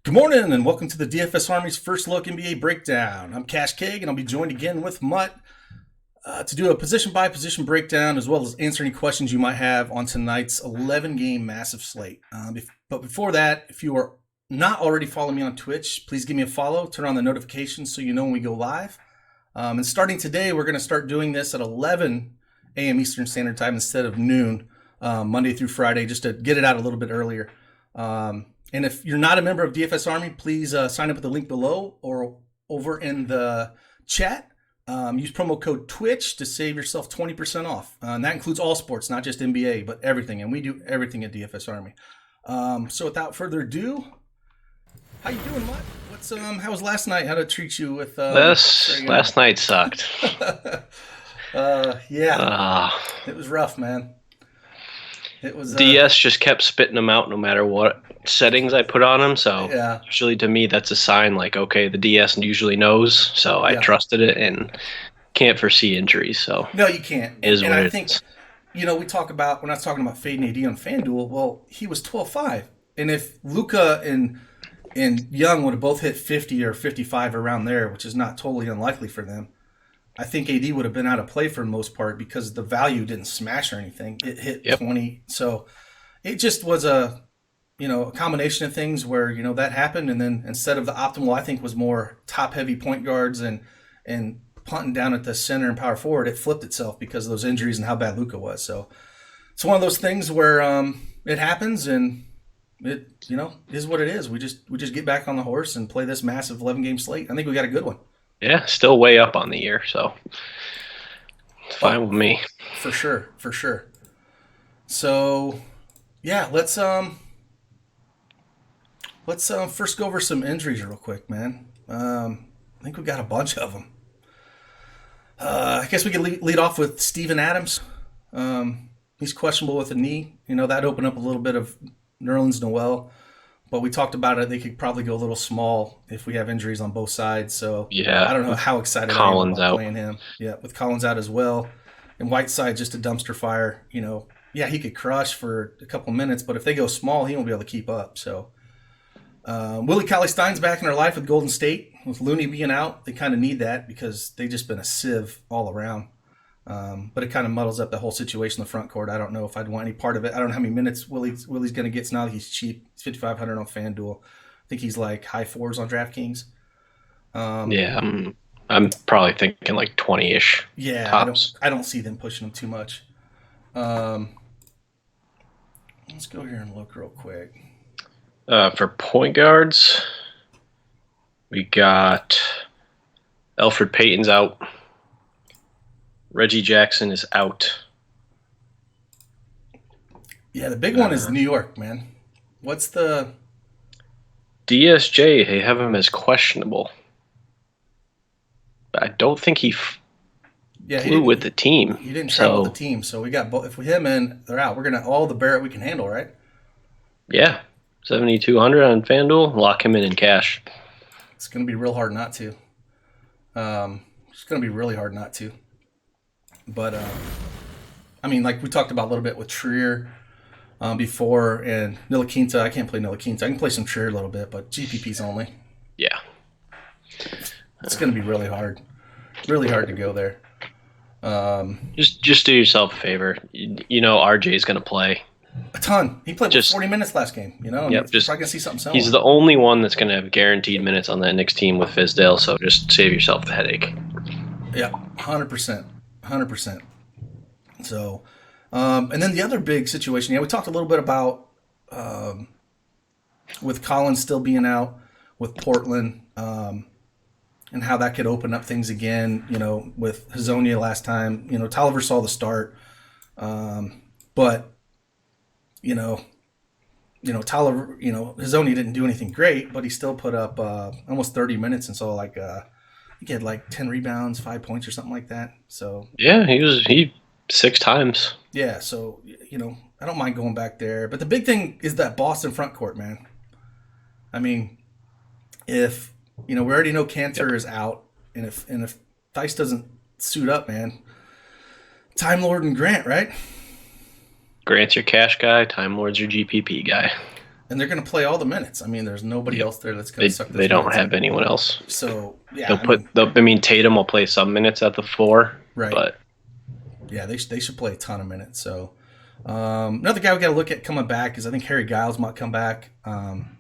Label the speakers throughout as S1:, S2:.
S1: Good morning and welcome to the DFS Army's First Look NBA Breakdown. I'm CashKeg and I'll be joined again with Mutt to do a position-by-position breakdown as well as answer any questions you might have on tonight's 11-game massive slate. But before that, if you are not already following me on Twitch, please give me a follow, turn on the notifications so you know when we go live. And starting today, we're going to start doing this at 11 AM Eastern Standard Time instead of noon, Monday through Friday, just to get it out a little bit earlier. And if you're not a member of DFS Army, please sign up at the link below or over in the chat. Use promo code TWITCH to save yourself 20% off. And that includes all sports, not just NBA, but everything. And we do everything at DFS Army. So without further ado, how you doing, Mutt? How was last night? How did it treat you with
S2: last night sucked.
S1: Yeah. It was rough, man. It was
S2: DS just kept spitting them out no matter what settings I put on him. So
S1: yeah.
S2: Usually to me that's a sign like, okay, the DS usually knows. So I trusted it and can't foresee injuries. So
S1: no, you can't.
S2: And
S1: I think, we talk about, when I was talking about fading AD on FanDuel, well, he was 12-5. And if Luka and Young would have both hit 50 or 55 around there, which is not totally unlikely for them, I think AD would have been out of play for the most part because the value didn't smash or anything. It hit 20. So it just was a combination of things where, that happened. And then instead of the optimal, I think was more top heavy point guards and punting down at the center and power forward, it flipped itself because of those injuries and how bad Luka was. So it's one of those things where it happens and it, is what it is. We just get back on the horse and play this massive 11-game slate. I think we got a good one.
S2: Yeah, still way up on the year, so it's fine with me.
S1: For sure. So, yeah, let's first go over some injuries real quick, man. I think we got a bunch of them. I guess we could lead off with Steven Adams. He's questionable with a knee. That opened up a little bit of Nerlens Noel. But we talked about it. They could probably go a little small if we have injuries on both sides. So
S2: yeah,
S1: I don't know how excited I am about playing him. Yeah, with Collins out as well. And Whiteside just a dumpster fire. He could crush for a couple minutes, but if they go small, he won't be able to keep up. So Willie Cauley-Stein's back in our life with Golden State. With Looney being out, they kind of need that because they've just been a sieve all around. But it kind of muddles up the whole situation in the front court. I don't know if I'd want any part of it. I don't know how many minutes Willie's going to get. It's not like he's cheap. He's 5,500 on FanDuel. I think he's like high fours on DraftKings.
S2: I'm probably thinking like 20-ish.
S1: Yeah,
S2: tops.
S1: I don't see them pushing him too much. Let's go here and look real quick.
S2: For point guards, we got Elfrid Payton's out. Reggie Jackson is out.
S1: Yeah, the big one is New York, man. What's the
S2: DSJ? They have him as questionable. I don't think he flew with the team.
S1: He didn't travel with the team, so we got both. If we hit him in, they're out. We're gonna all the Barrett we can handle, right?
S2: Yeah, 7,200 on FanDuel. Lock him in cash.
S1: It's gonna be real hard not to. It's gonna be really hard not to. But, like we talked about a little bit with Trier before, and Ntilikina. I can't play Ntilikina. I can play some Trier a little bit, but GPPs only.
S2: Yeah.
S1: It's going to be really hard. Really hard to go there.
S2: Just do yourself a favor. RJ's going to play.
S1: A ton. He played 40 minutes last game, Yep, probably going to see something similar.
S2: He's the only one that's going to have guaranteed minutes on that Knicks team with Fizdale, so just save yourself the headache.
S1: Yeah, 100%. 100%. So, and then the other big situation, we talked a little bit about with Collins still being out with Portland and how that could open up things again, with Hazonia last time. Tolliver saw the start, but, Tolliver, Hazonia didn't do anything great, but he still put up almost 30 minutes and saw he had 10 rebounds, 5 points or something like that. So
S2: yeah, he 6 times.
S1: Yeah, so I don't mind going back there. But the big thing is that Boston front court, man. If we already know Cantor is out, and if Theis doesn't suit up, man, Time Lord and Grant, right?
S2: Grant's your cash guy. Time Lord's your GPP guy.
S1: and they're going to play all the minutes. I mean, there's nobody
S2: Yep.
S1: else there that's going to suck those
S2: They don't
S1: minutes
S2: have
S1: in.
S2: anyone else.
S1: So yeah,
S2: They'll put. I mean, Tatum will play some minutes at the 4,
S1: right.
S2: but
S1: Yeah, they should play a ton of minutes. So another guy we got to look at coming back is I think Harry Giles might come back.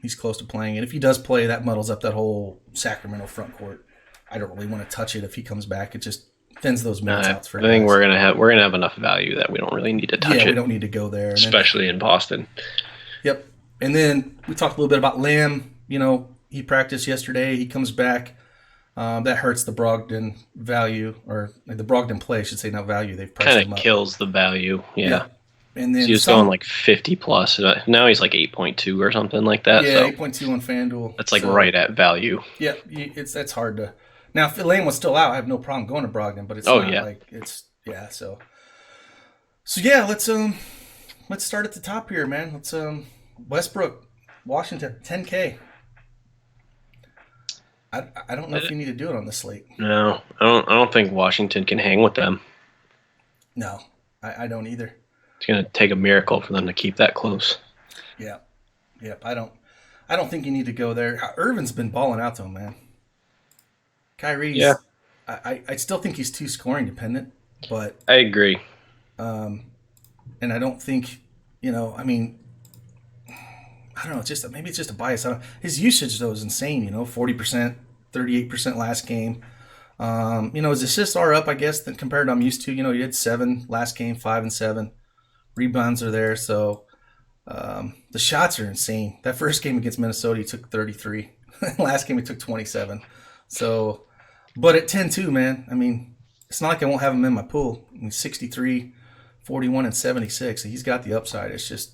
S1: He's close to playing, and if he does play, that muddles up that whole Sacramento front court. I don't really want to touch it if he comes back. It just thins those minutes out for
S2: I think
S1: guys.
S2: we're gonna have enough value that we don't really need to touch it.
S1: Yeah, we don't need to go there,
S2: especially in Boston.
S1: Yep. And then we talked a little bit about Lamb. You know, he practiced yesterday. He comes back. That hurts the Brogdon value, or the Brogdon play, I should say, not value. They've priced him
S2: Kind
S1: up.
S2: of kills the value. Yeah.
S1: And then
S2: he was going like 50 plus. Now he's like 8.2 or something like that.
S1: Yeah,
S2: so
S1: 8.2 on FanDuel.
S2: That's like right at value.
S1: Yeah, that's hard to. Now, if Lamb was still out, I have no problem going to Brogdon, but it's so yeah. Let's start at the top here, man. Let's Westbrook, Washington, 10K. I don't know if you need to do it on this slate.
S2: No, I don't think Washington can hang with them.
S1: No, I don't either.
S2: It's gonna take a miracle for them to keep that close.
S1: Yeah. I don't think you need to go there. Irvin's been balling out though, man. Kyrie's. Yeah. I still think he's too scoring dependent, but
S2: I agree.
S1: And I don't think, I mean, I don't know. Maybe it's just a bias. His usage though is insane. 40%, 38% last game. His assists are up, I guess, than compared to I'm used to. He had 7 last game, 5 and 7. Rebounds are there, so the shots are insane. That first game against Minnesota, he took 33. Last game, he took 27. So, but at 10-2, man, I mean, it's not like I won't have him in my pool. I mean, 63, 41, and 76. He's got the upside. It's just,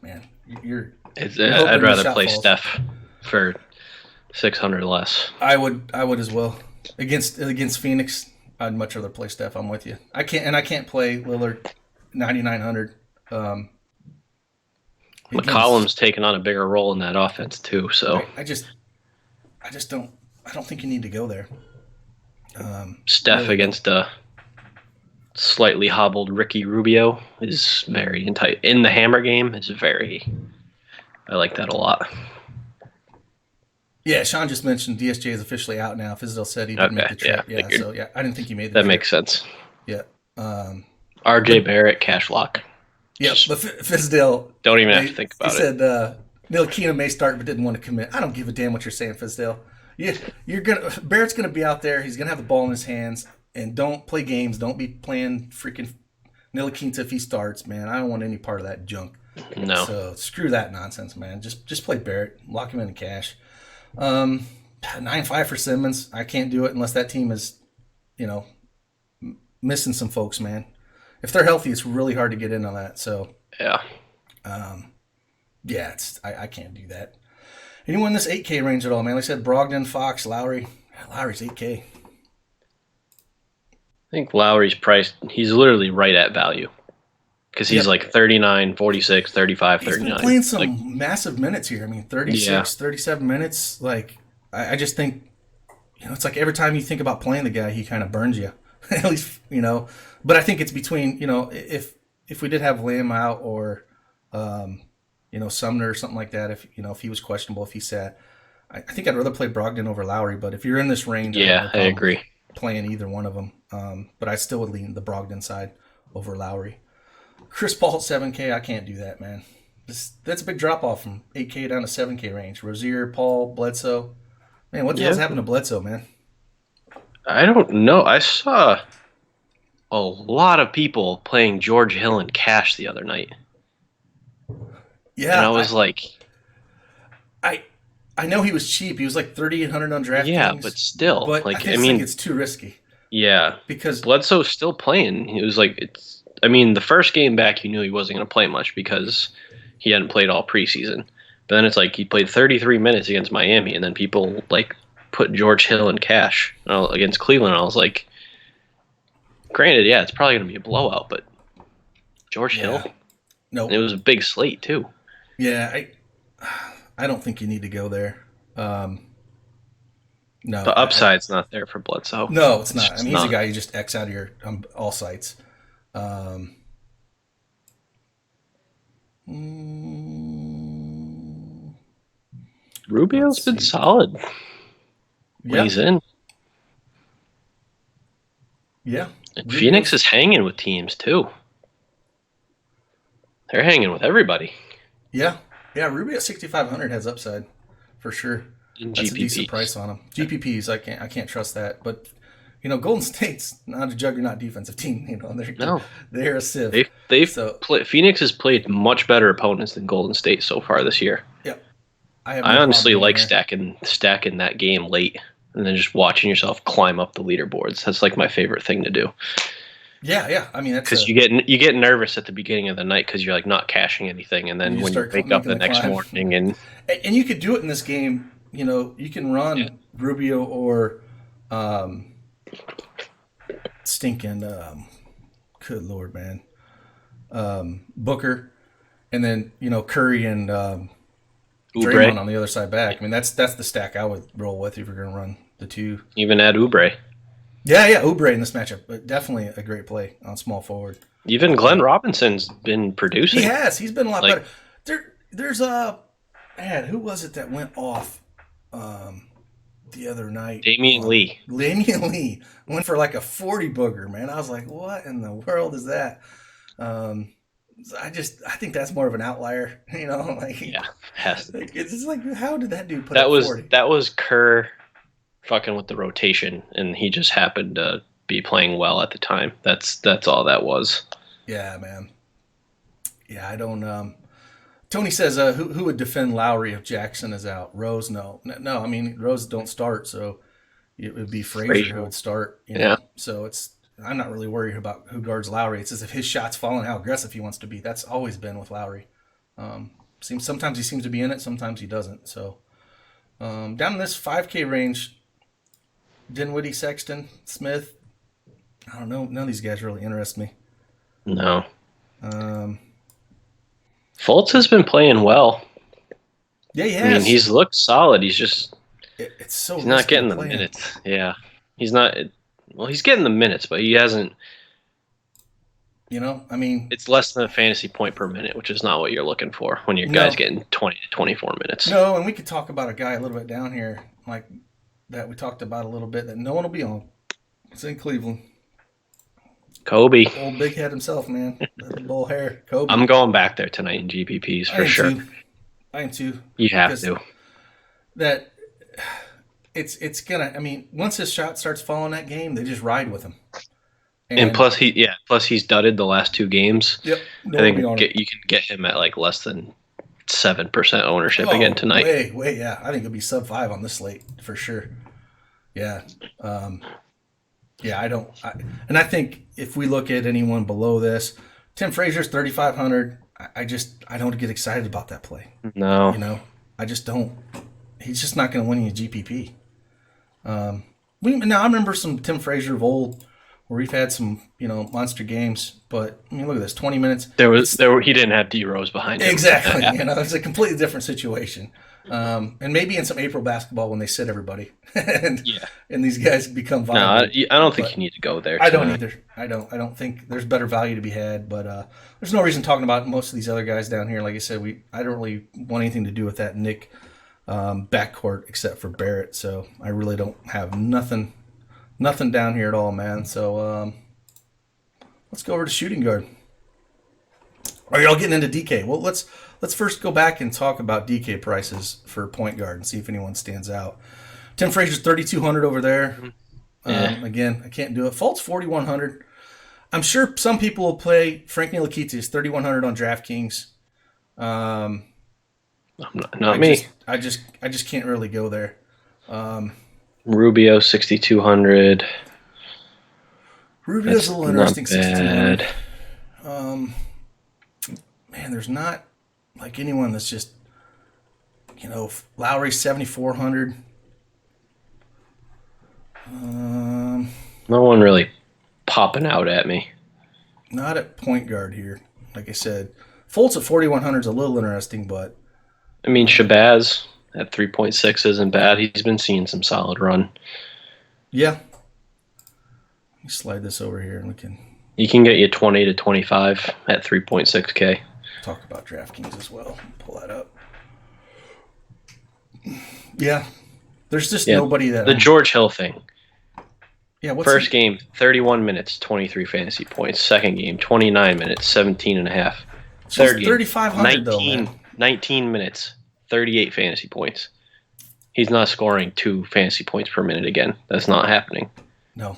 S1: man,
S2: I'd rather play Steph for 600 less.
S1: I would as well. Against Phoenix, I'd much rather play Steph. I'm with you. I can't play Lillard 9,900.
S2: McCollum's taking on a bigger role in that offense too. So
S1: I just don't. I don't think you need to go there.
S2: Steph really against a slightly hobbled Ricky Rubio is very tight. In the hammer game is very. I like that a lot.
S1: Yeah, Sean just mentioned DSJ is officially out now. Fizdale said he didn't make the trip. Yeah, I didn't think he made the trip.
S2: That makes sense.
S1: Yeah.
S2: RJ Barrett, cash lock.
S1: Yeah, but Fizdale.
S2: Don't even have to think about
S1: it. He said Ntilikina may start but didn't want to commit. I don't give a damn what you're saying, Fizdale. Barrett's gonna be out there. He's gonna have the ball in his hands, and don't play games. Don't be playing freaking Ntilikina if he starts, man. I don't want any part of that junk.
S2: No.
S1: So screw that nonsense, man. Just play Barrett. Lock him in the cash. 9-5 for Simmons. I can't do it unless that team is, missing some folks, man. If they're healthy, it's really hard to get in on that. So
S2: yeah,
S1: I can't do that. Anyone in this 8K range at all, man? Like I said, Brogdon, Fox, Lowry. Lowry's 8K.
S2: I think Lowry's priced. He's literally right at value. Because he's like 39, 46, 35, 39.
S1: He's been playing some massive minutes here. I mean, 36, 37 minutes. Like, I just think, it's like every time you think about playing the guy, he kind of burns you. At least, But I think it's between, if we did have Lamb out or, Sumner or something like that, if he was questionable, if he sat, I think I'd rather play Brogdon over Lowry. But if you're in this range,
S2: I agree.
S1: Playing either one of them. But I still would lean the Brogdon side over Lowry. Chris Paul at 7K, I can't do that, man. That's a big drop off from 8K down to 7K range. Rozier, Paul, Bledsoe. Man, what the hell's happened to Bledsoe, man?
S2: I don't know. I saw a lot of people playing George Hill and Cash the other night.
S1: Yeah.
S2: And I was
S1: I know he was cheap. He was like 3,800 on DraftKings.
S2: Yeah, but still.
S1: But I think it's too risky.
S2: Yeah.
S1: Because
S2: Bledsoe's still playing. He was the first game back, you knew he wasn't going to play much because he hadn't played all preseason. But then it's like he played 33 minutes against Miami, and then people put George Hill and Cash against Cleveland. And I was like, granted, it's probably going to be a blowout, but George Hill?
S1: No.
S2: It was a big slate, too.
S1: Yeah, I don't think you need to go there. No.
S2: The upside's not there for Bledsoe.
S1: No, it's not. He's a guy you just X out of your all sites.
S2: Rubio's been solid when he's in.
S1: Yeah.
S2: And Phoenix is hanging with teams, too. They're hanging with everybody.
S1: Yeah. Yeah, Rubio at 6,500 has upside for sure. That's a decent price on him. GPPs, I can't trust that. But, Golden State's not a juggernaut defensive team. They're a sieve.
S2: Phoenix has played much better opponents than Golden State so far this year.
S1: Yeah.
S2: I honestly like stacking that game late and then just watching yourself climb up the leaderboards. That's like my favorite thing to do.
S1: Yeah. I mean, that's
S2: because you get nervous at the beginning of the night because you're like not cashing anything, and then when you wake up the next morning and
S1: you could do it in this game. You can run Rubio or stinking good Lord, man, Booker, and then Curry and Draymond on the other side back. I mean, that's the stack I would roll with if you're going to run the two.
S2: Even add Oubre.
S1: Yeah, Oubre in this matchup, but definitely a great play on small forward.
S2: Even Glenn Robinson's been producing.
S1: He has. He's been a lot better. There's who was it that went off the other night?
S2: Damian Lee.
S1: Damian Lee went for like a 40 booger, man. I was like, what in the world is that? I think that's more of an outlier,
S2: Has to.
S1: It's just like, how did that dude put
S2: that
S1: up
S2: was
S1: 40?
S2: That was Kerr fucking with the rotation, and he just happened to be playing well at the time. That's all that was.
S1: Yeah, man. Yeah, I don't. Tony says, who would defend Lowry if Jackson is out? Rose, no. I mean, Rose don't start, so it would be Frazier who would start.
S2: Yeah.
S1: So I'm not really worried about who guards Lowry. It's as if his shot's falling, how aggressive he wants to be. That's always been with Lowry. Sometimes he seems to be in it, sometimes he doesn't. So down in this 5K range, Dinwiddie, Sexton, Smith. I don't know. None of these guys really interest me.
S2: No. Fultz has been playing well.
S1: Yeah, he has.
S2: I mean, he's looked solid. He's just
S1: he's
S2: not getting the minutes. Yeah, he's not. Well, he's getting the minutes, but he hasn't.
S1: I mean,
S2: it's less than a fantasy point per minute, which is not what you're looking for when your guy's getting 20 to 24 minutes.
S1: No, and we could talk about a guy a little bit down here, like that we talked about a little bit, that no one will be on. It's in Cleveland.
S2: Kobe.
S1: Old big head himself, man. The bull hair. Kobe.
S2: I'm going back there tonight in GPPs for sure.
S1: I am too.
S2: You have to.
S1: That it's gonna. I mean, once his shot starts falling that game, they just ride with him.
S2: And plus he's dudded the last two games.
S1: Yep.
S2: I think you can get him at like less than 7% ownership again tonight.
S1: Way, yeah. I think it'll be sub 5 on this slate for sure. Yeah. Yeah, I think if we look at anyone below this, Tim Frazier's 3,500. I don't get excited about that play.
S2: No.
S1: I just don't. He's just not going to win you a GPP. I remember some Tim Frazier of old where we've had some, monster games. But I mean, look at this, 20 minutes.
S2: He didn't have D Rose behind him.
S1: Exactly. It's a completely different situation. And maybe in some April basketball when they sit everybody and these guys become viable.
S2: No, I don't think you need to go there.
S1: I don't either. I don't think there's better value to be had, but there's no reason talking about most of these other guys down here. Like I said, I don't really want anything to do with that Nick backcourt except for Barrett. So I really don't have nothing down here at all, man. So let's go over to shooting guard. Are y'all getting into DK? Well, let's first go back and talk about DK prices for point guard and see if anyone stands out. Tim Frazier's 3,200 over there. Again, I can't do it. Fultz 4,100. I'm sure some people will play Frank Ntilikina 3,100 on DraftKings.
S2: Not me.
S1: I just can't really go there.
S2: Rubio 6,200.
S1: Rubio's a little interesting.
S2: 6,200.
S1: Man, there's not like anyone that's just, Lowry 7,400.
S2: No one really popping out at me.
S1: Not at point guard here. Like I said, Fultz at 4,100 is a little interesting, but
S2: I mean, Shabazz at 3.6 isn't bad. He's been seeing some solid run.
S1: Yeah. Let me slide this over here and we can.
S2: He can get you 20 to 25 at 3.6K.
S1: Talk about DraftKings as well. Pull that up. Yeah. There's just
S2: Yeah,
S1: nobody that
S2: the George Hill thing.
S1: Yeah, what's
S2: First game, 31 minutes, 23 fantasy points. Second game, 29 minutes, 17 and a half.
S1: She's
S2: Third game,
S1: 3,500 though, man.
S2: 19 minutes, 38 fantasy points. He's not scoring 2 fantasy points per minute again. That's not happening.
S1: No.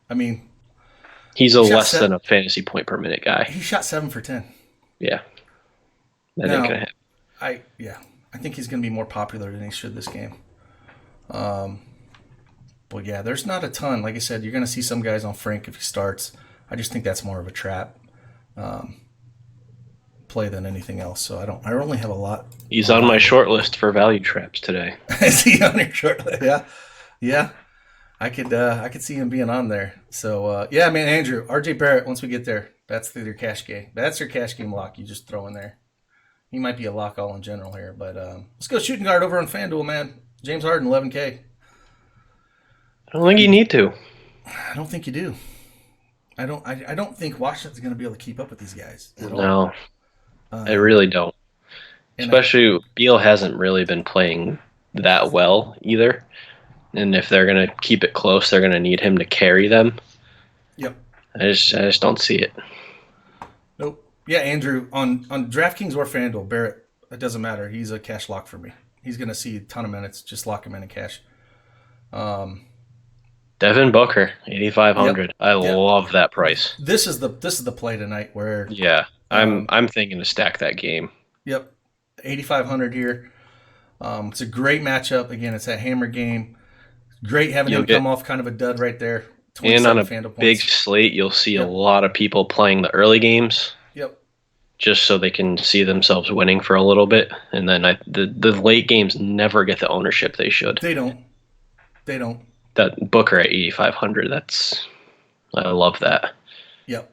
S1: I mean,
S2: he's a less than a fantasy point per minute guy.
S1: He shot 7 for 10.
S2: Yeah. That ain't gonna happen.
S1: I think he's gonna be more popular than he should this game. But yeah, there's not a ton. Like I said, you're gonna see some guys on Frank if he starts. I just think that's more of a trap play than anything else. So I only have a lot.
S2: He's on my short list for value traps today.
S1: Is he on your short list? Yeah. I could see him being on there. So yeah, man, Andrew, RJ Barrett. Once we get there, that's your cash game. That's your cash game lock. You just throw in there. He might be a lock all in general here, but let's go shooting guard over on FanDuel, man. James Harden, 11K.
S2: I don't think you need to.
S1: I don't think you do. I don't think Washington's going to be able to keep up with these guys at all.
S2: No, I really don't. Especially Beal hasn't really been playing that well either. And if they're going to keep it close, they're going to need him to carry them.
S1: Yep.
S2: I just don't see it.
S1: Nope. Yeah, Andrew, on DraftKings or FanDuel, Barrett, it doesn't matter. He's a cash lock for me. He's going to see a ton of minutes. Just lock him in cash.
S2: Devin Booker, 8,500. Yep. I love that price.
S1: This is the play tonight where
S2: I'm thinking to stack that game.
S1: Yep, 8,500 here. It's a great matchup. Again, it's that hammer game. Great having him come off kind of a dud right there.
S2: And on a big slate, you'll see a lot of people playing the early games.
S1: Yep.
S2: Just so they can see themselves winning for a little bit, and then the late games never get the ownership they should.
S1: They don't.
S2: That Booker at 8,500. I love that.
S1: Yep.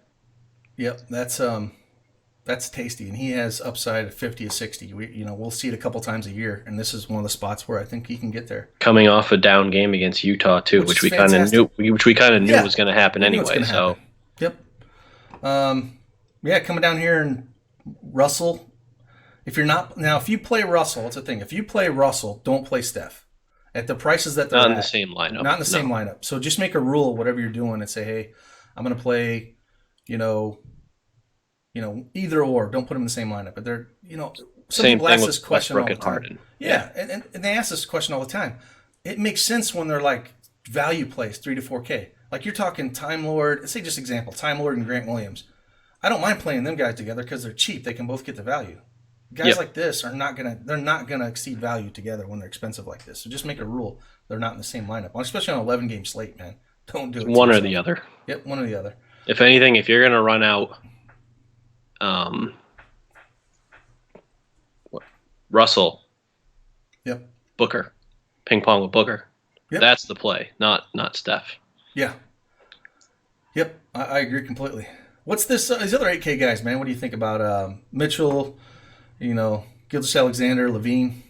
S1: That's tasty, and he has upside of 50 to 60. We'll see it a couple times a year, and this is one of the spots where I think he can get there.
S2: Coming off a down game against Utah too, which we kind of knew was going to happen anyway. So,
S1: yep. Coming down here and Russell. If you play Russell, it's a thing. If you play Russell, don't play Steph. At the prices that they're
S2: not in the same lineup.
S1: Not in the same lineup. So just make a rule, whatever you're doing, and say, hey, I'm going to play, either or. Don't put them in the same lineup. But they're, some people ask this question all the time. Yeah, and they ask this question all the time. It makes sense when they're like value plays, 3 to 4K. Like you're talking Time Lord. Say just example, Time Lord and Grant Williams. I don't mind playing them guys together because they're cheap. They can both get the value. Guys like this they're not gonna exceed value together when they're expensive like this. So just make a rule they're not in the same lineup, especially on an 11-game slate, man. Don't do it.
S2: One or the other.
S1: Yep, one or the other.
S2: If anything, if you're gonna run out, Russell.
S1: Yep.
S2: Booker, ping pong with Booker. Yep. That's the play, not Steph.
S1: Yeah. Yep, I agree completely. What's these other 8K guys, man? What do you think about Mitchell? Gilgeous-Alexander, Levine.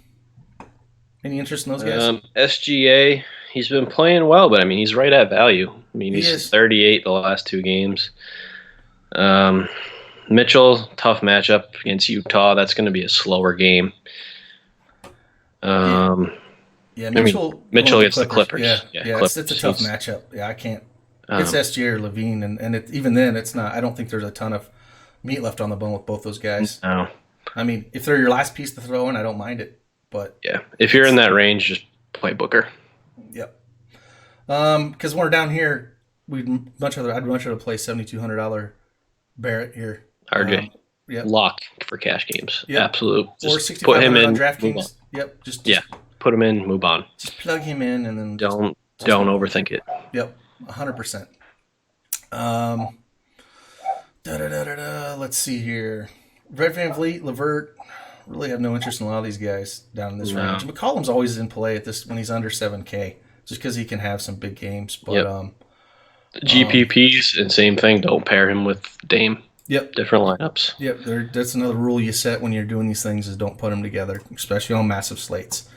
S1: Any interest in those guys?
S2: SGA, he's been playing well, but he's right at value. He's 38 the last 2 games. Mitchell, tough matchup against Utah. That's going to be a slower game.
S1: Mitchell
S2: gets the Clippers.
S1: It's a tough matchup. Yeah, I can't. It's SGA or Levine, and even then, it's not. I don't think there's a ton of meat left on the bone with both those guys.
S2: No.
S1: If they're your last piece to throw in, I don't mind it. But
S2: yeah, if you're in that range, just play Booker.
S1: Yep. Because when we're down here, I'd much rather play $7,200 Barrett here.
S2: RJ.
S1: Yep.
S2: Lock for cash games.
S1: Yep.
S2: Absolute.
S1: Or 6,500 on DraftKings. Yep. Just
S2: put him in. Move on.
S1: Just plug him in and then
S2: don't overthink it.
S1: Yep. 100%. Let's see here. Red Van Vliet, LeVert, really have no interest in a lot of these guys down in this range. McCollum's always in play at this when he's under 7K, just because he can have some big games. But
S2: GPPs and same thing. Don't pair him with Dame.
S1: Yep.
S2: Different lineups.
S1: Yep. That's another rule you set when you're doing these things is don't put them together, especially on massive slates.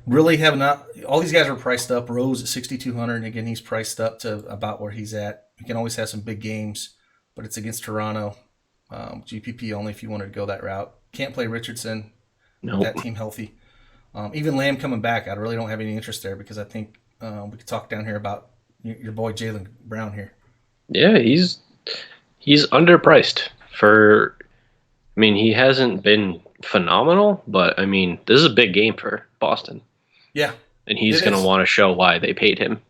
S1: Really have not. All these guys are priced up. Rose at 6,200, and again he's priced up to about where he's at. You can always have some big games, but it's against Toronto. GPP only if you wanted to go that route. Can't play Richardson.
S2: Nope.
S1: That team healthy. Even Lamb coming back, I really don't have any interest there because I think we could talk down here about your boy Jalen Brown here.
S2: Yeah, he's underpriced for. I mean, he hasn't been phenomenal, but I mean, this is a big game for Boston,
S1: Yeah,
S2: and he's
S1: it
S2: going to
S1: is.
S2: want to show why they paid him.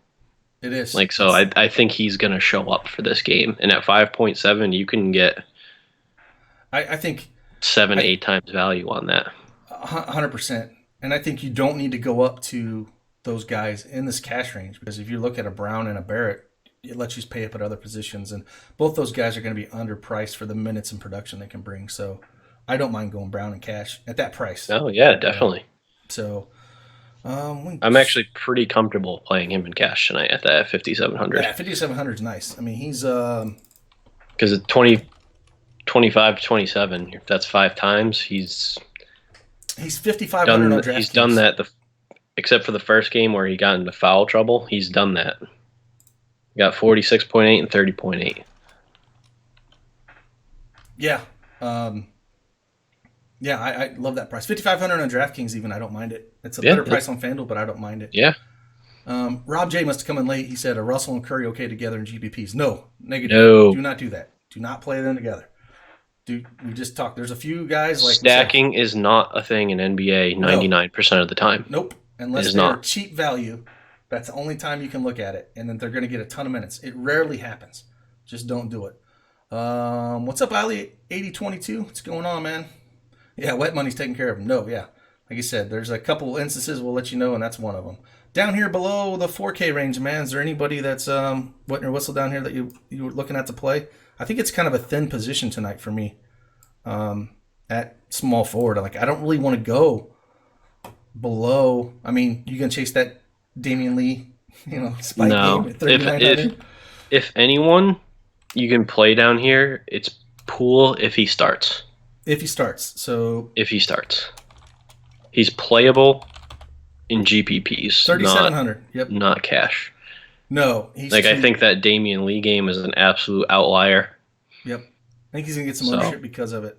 S1: It is.
S2: Like, so I think he's going to show up for this game, and at 5.7, you can get
S1: I think
S2: seven,
S1: I
S2: 8 times value on that.
S1: 100%, and I think you don't need to go up to those guys in this cash range because if you look at a Brown and a Barrett, it lets you pay up at other positions, and both those guys are going to be underpriced for the minutes and production they can bring. So I don't mind going Brown and cash at that price.
S2: Oh yeah,
S1: You know,
S2: definitely.
S1: so
S2: I'm actually pretty comfortable playing him in cash tonight at that 5,700
S1: yeah, 5,700 is nice. I mean, he's
S2: because at 20, 25 to 27, if that's 5 times,
S1: he's 5,500 on
S2: he's done
S1: DraftKings.
S2: that. Except for the first game where he got into foul trouble, he's done that. He got 46.8 and 30.8.
S1: Yeah, yeah, I love that price. 5,500 on DraftKings, even I don't mind it. It's a
S2: Yeah,
S1: better price on FanDuel, but I don't mind it.
S2: yeah.
S1: Rob J must have come in late. He said, "Are Russell and Curry okay together in GPPs?" No, negative.
S2: No.
S1: Do not do that. Do not play them together. We just talked. There's a few guys like
S2: Stacking is not a thing in NBA 99% of the time.
S1: nope.
S2: It
S1: Unless
S2: is
S1: they're
S2: not.
S1: cheap value, that's the only time you can look at it, and then they're going to get a ton of minutes. It rarely happens. Just don't do it. What's up, Ali? 8022. What's going on, man? Yeah, wet money's taking care of him. No, yeah. Like you said, there's a couple instances we'll let you know, and that's one of them. Down here below the 4K range, man, is there anybody that's wetting your whistle down here that you were looking at to play? I think it's kind of a thin position tonight for me at small forward. Like, I don't really want to go below. I mean, you can chase that Damian Lee, spike
S2: No.
S1: game at 3,900.
S2: If anyone you can play down here, it's Poole if he starts.
S1: If he starts. So
S2: If he starts. He's playable in GPPs,
S1: 3,700. Yep.
S2: not cash.
S1: No, he's
S2: I think that Damian Lee game is an absolute outlier.
S1: Yep. I think he's gonna get some
S2: So-
S1: ownership because of it.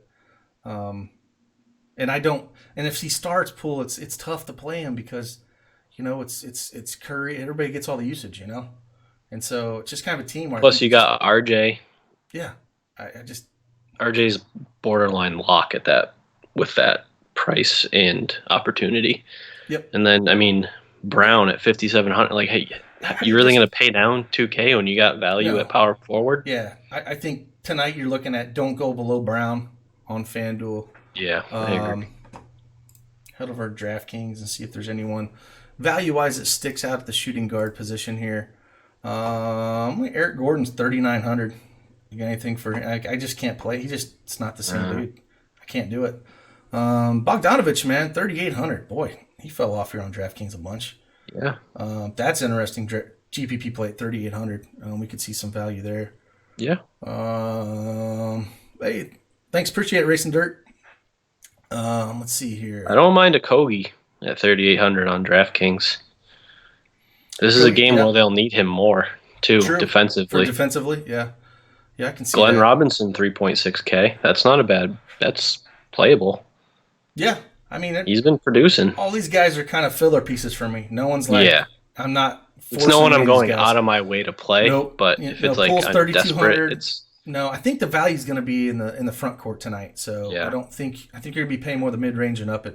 S1: And I don't. And if he starts Poole, it's tough to play him because, it's Curry. Everybody gets all the usage, and so it's just kind of a team. Where
S2: Plus, you got RJ.
S1: yeah. I just
S2: RJ's borderline lock at that with that price and opportunity.
S1: Yep.
S2: And then, I mean, Brown at 5,700. Like, hey, you really going to pay down 2K when you got value
S1: No.
S2: at power forward?
S1: Yeah, I think tonight you're looking at don't go below Brown on FanDuel.
S2: Yeah, I agree.
S1: Head over to DraftKings and see if there's anyone value-wise that sticks out at the shooting guard position here. Eric Gordon's 3,900. You got anything for him? I just can't play. It's not the same dude. I can't do it. Bogdanovich, man, 3,800. Boy, he fell off here on DraftKings a bunch.
S2: Yeah.
S1: That's interesting. GPP play at 3,800. We could see some value there.
S2: Yeah.
S1: Hey, thanks. Appreciate it, Racing Dirt. Let's see here.
S2: I don't mind a Kogi at 3,800 on DraftKings. This is a game where they'll need him more, too, defensively.
S1: Defensively, yeah. Yeah, I can see
S2: Glenn
S1: that.
S2: Robinson, 3.6K. That's not a bad. That's playable.
S1: Yeah, I mean,
S2: He's been producing.
S1: all these guys are kind of filler pieces for me. No one's like,
S2: Yeah.
S1: I'm not.
S2: It's no one I'm going
S1: guys.
S2: out of my way to play.
S1: Nope.
S2: But
S1: You
S2: if
S1: know,
S2: it's like
S1: Poole's
S2: I'm
S1: 3,200.
S2: desperate, it's
S1: No, I think the value is going to be in the front court tonight. So
S2: Yeah.
S1: I think you're going to be paying more the mid range and up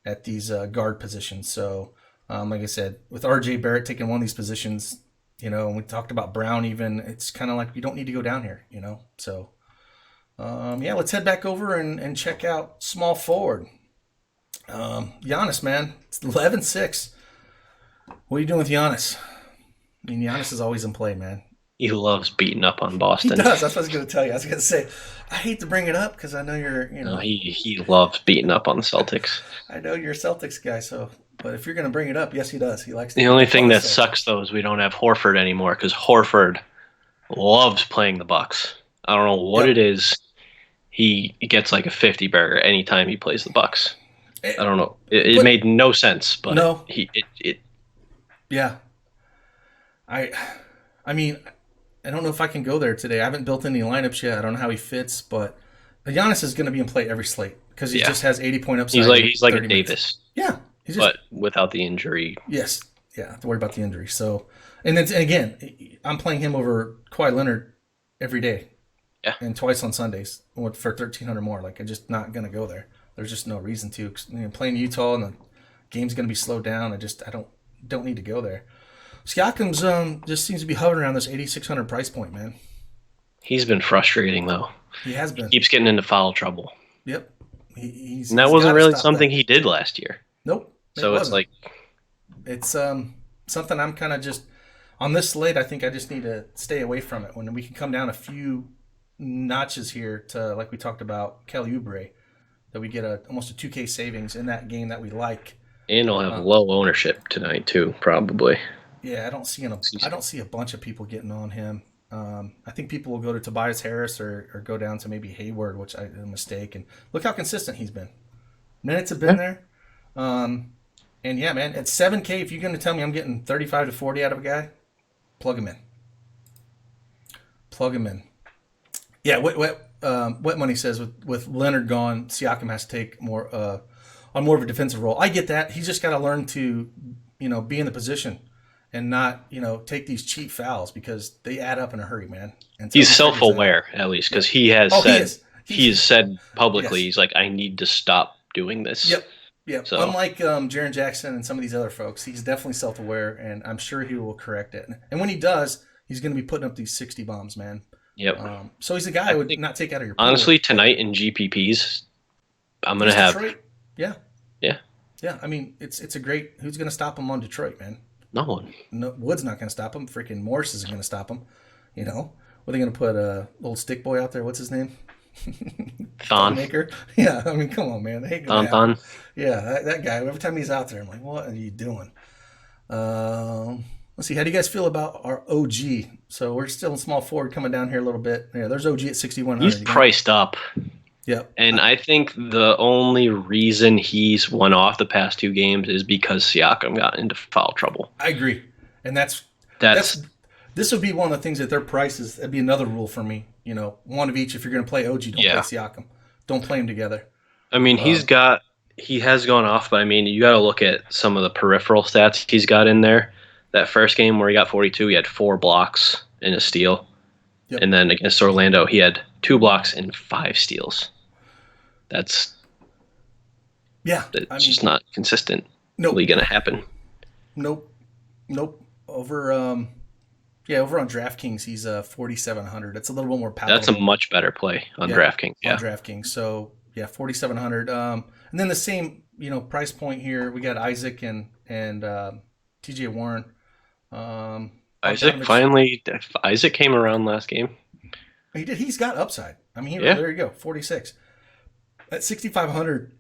S1: at these guard positions. So like I said, with RJ Barrett taking one of these positions, and we talked about Brown even, it's kind of like you don't need to go down here, So let's head back over and check out small forward. Giannis, man, it's 11-6. What are you doing with Giannis? I mean, Giannis is always in play, man.
S2: he loves beating up on
S1: He
S2: Boston.
S1: does. That's what I was going to tell you. I was going to say, I hate to bring it up because I know you're,
S2: No, he loves beating up on the Celtics.
S1: I know you're a Celtics guy. So, but if you're going to bring it up, yes, he does. He likes.
S2: The only thing that
S1: Celtics.
S2: sucks though is we don't have Horford anymore because Horford loves playing the Bucks. I don't know what it is. He gets like a 50 burger anytime he plays the Bucks. I don't know. It made no sense, but
S1: No. Yeah. I mean, I don't know if I can go there today. I haven't built any lineups yet. I don't know how he fits, but Giannis is going to be in play every slate because he just has 80-point upside.
S2: He's like a
S1: 30 minutes.
S2: Davis.
S1: Yeah, He's just
S2: but without the injury.
S1: yes, yeah. Have to worry about the injury. So, and then and again, I'm playing him over Kawhi Leonard every day,
S2: Yeah.
S1: and twice on Sundays for 1,300 more. Like I'm just not gonna go there. There's just no reason to. Playing Utah and the game's gonna be slowed down. I don't need to go there. Siakam's just seems to be hovering around this 8,600 price point, man.
S2: He's been frustrating though.
S1: He has been.
S2: Keeps getting into foul trouble.
S1: Yep.
S2: And that wasn't really something he did last year.
S1: Nope.
S2: So it's like
S1: it's something I'm kind of just on this slate. I think I just need to stay away from it. When we can come down a few notches here to, like we talked about, Kelly Oubre, that we get almost a 2K savings in that game that we like.
S2: And he'll have low ownership tonight too, probably.
S1: Yeah, I don't see a bunch of people getting on him. I think people will go to Tobias Harris or go down to maybe Hayward, which is a mistake. And look how consistent he's been. Minutes have been there. And yeah, man, at 7K, if you're going to tell me I'm getting 35 to 40 out of a guy, plug him in. Plug him in. Yeah, Wet Money says with Leonard gone, Siakam has to take more on more of a defensive role. I get that. He's just got to learn to, be in the position and not, take these cheap fouls because they add up in a hurry, man. And
S2: he's self-aware at least because he has said publicly,
S1: yes.
S2: He's like, I need to stop doing this.
S1: Yep. Yeah, so. Unlike Jaren Jackson and some of these other folks, he's definitely self-aware, and I'm sure he will correct it. And when he does, he's going to be putting up these 60 bombs, man.
S2: Yep.
S1: So he's a guy I would not take out of your pool.
S2: Honestly, tonight in GPPs, I'm going to have
S1: Detroit. Yeah.
S2: Yeah.
S1: Yeah, I mean, it's a great – who's going to stop him on Detroit, man?
S2: No one.
S1: No, Wood's not going to stop him. Freaking Morris isn't going to stop him. What are they going to put a old stick boy out there? What's his name?
S2: Thon
S1: Maker. Yeah, I mean, come on, man. They ain't gonna
S2: Thon.
S1: Yeah, that guy. Every time he's out there, I'm like, what are you doing? Let's see. How do you guys feel about our OG? So we're still in small forward, coming down here a little bit. Yeah, there's OG at 6,100.
S2: He's priced up.
S1: Yep.
S2: And I think the only reason he's won off the past two games is because Siakam got into foul trouble.
S1: I agree, and that's this would be one of the things that their prices. That'd be another rule for me. One of each. If you're going to play OG, don't play Siakam. Don't play them together.
S2: I mean, he has gone off, but I mean, you got to look at some of the peripheral stats he's got in there. That first game where he got 42, he had 4 blocks and a steal. Yep. And then against Orlando, he had 2 blocks and 5 steals. That's just not consistently going to happen.
S1: Nope. Over on DraftKings, he's 4,700. That's a little bit more palatable.
S2: That's a much better play on DraftKings. Yeah, on
S1: DraftKings. So 4,700. And then the same price point here. We got Isaac and TJ Warren.
S2: Isaac came around last game.
S1: He did. He's got upside. I mean, there you go. 46 at 6,500.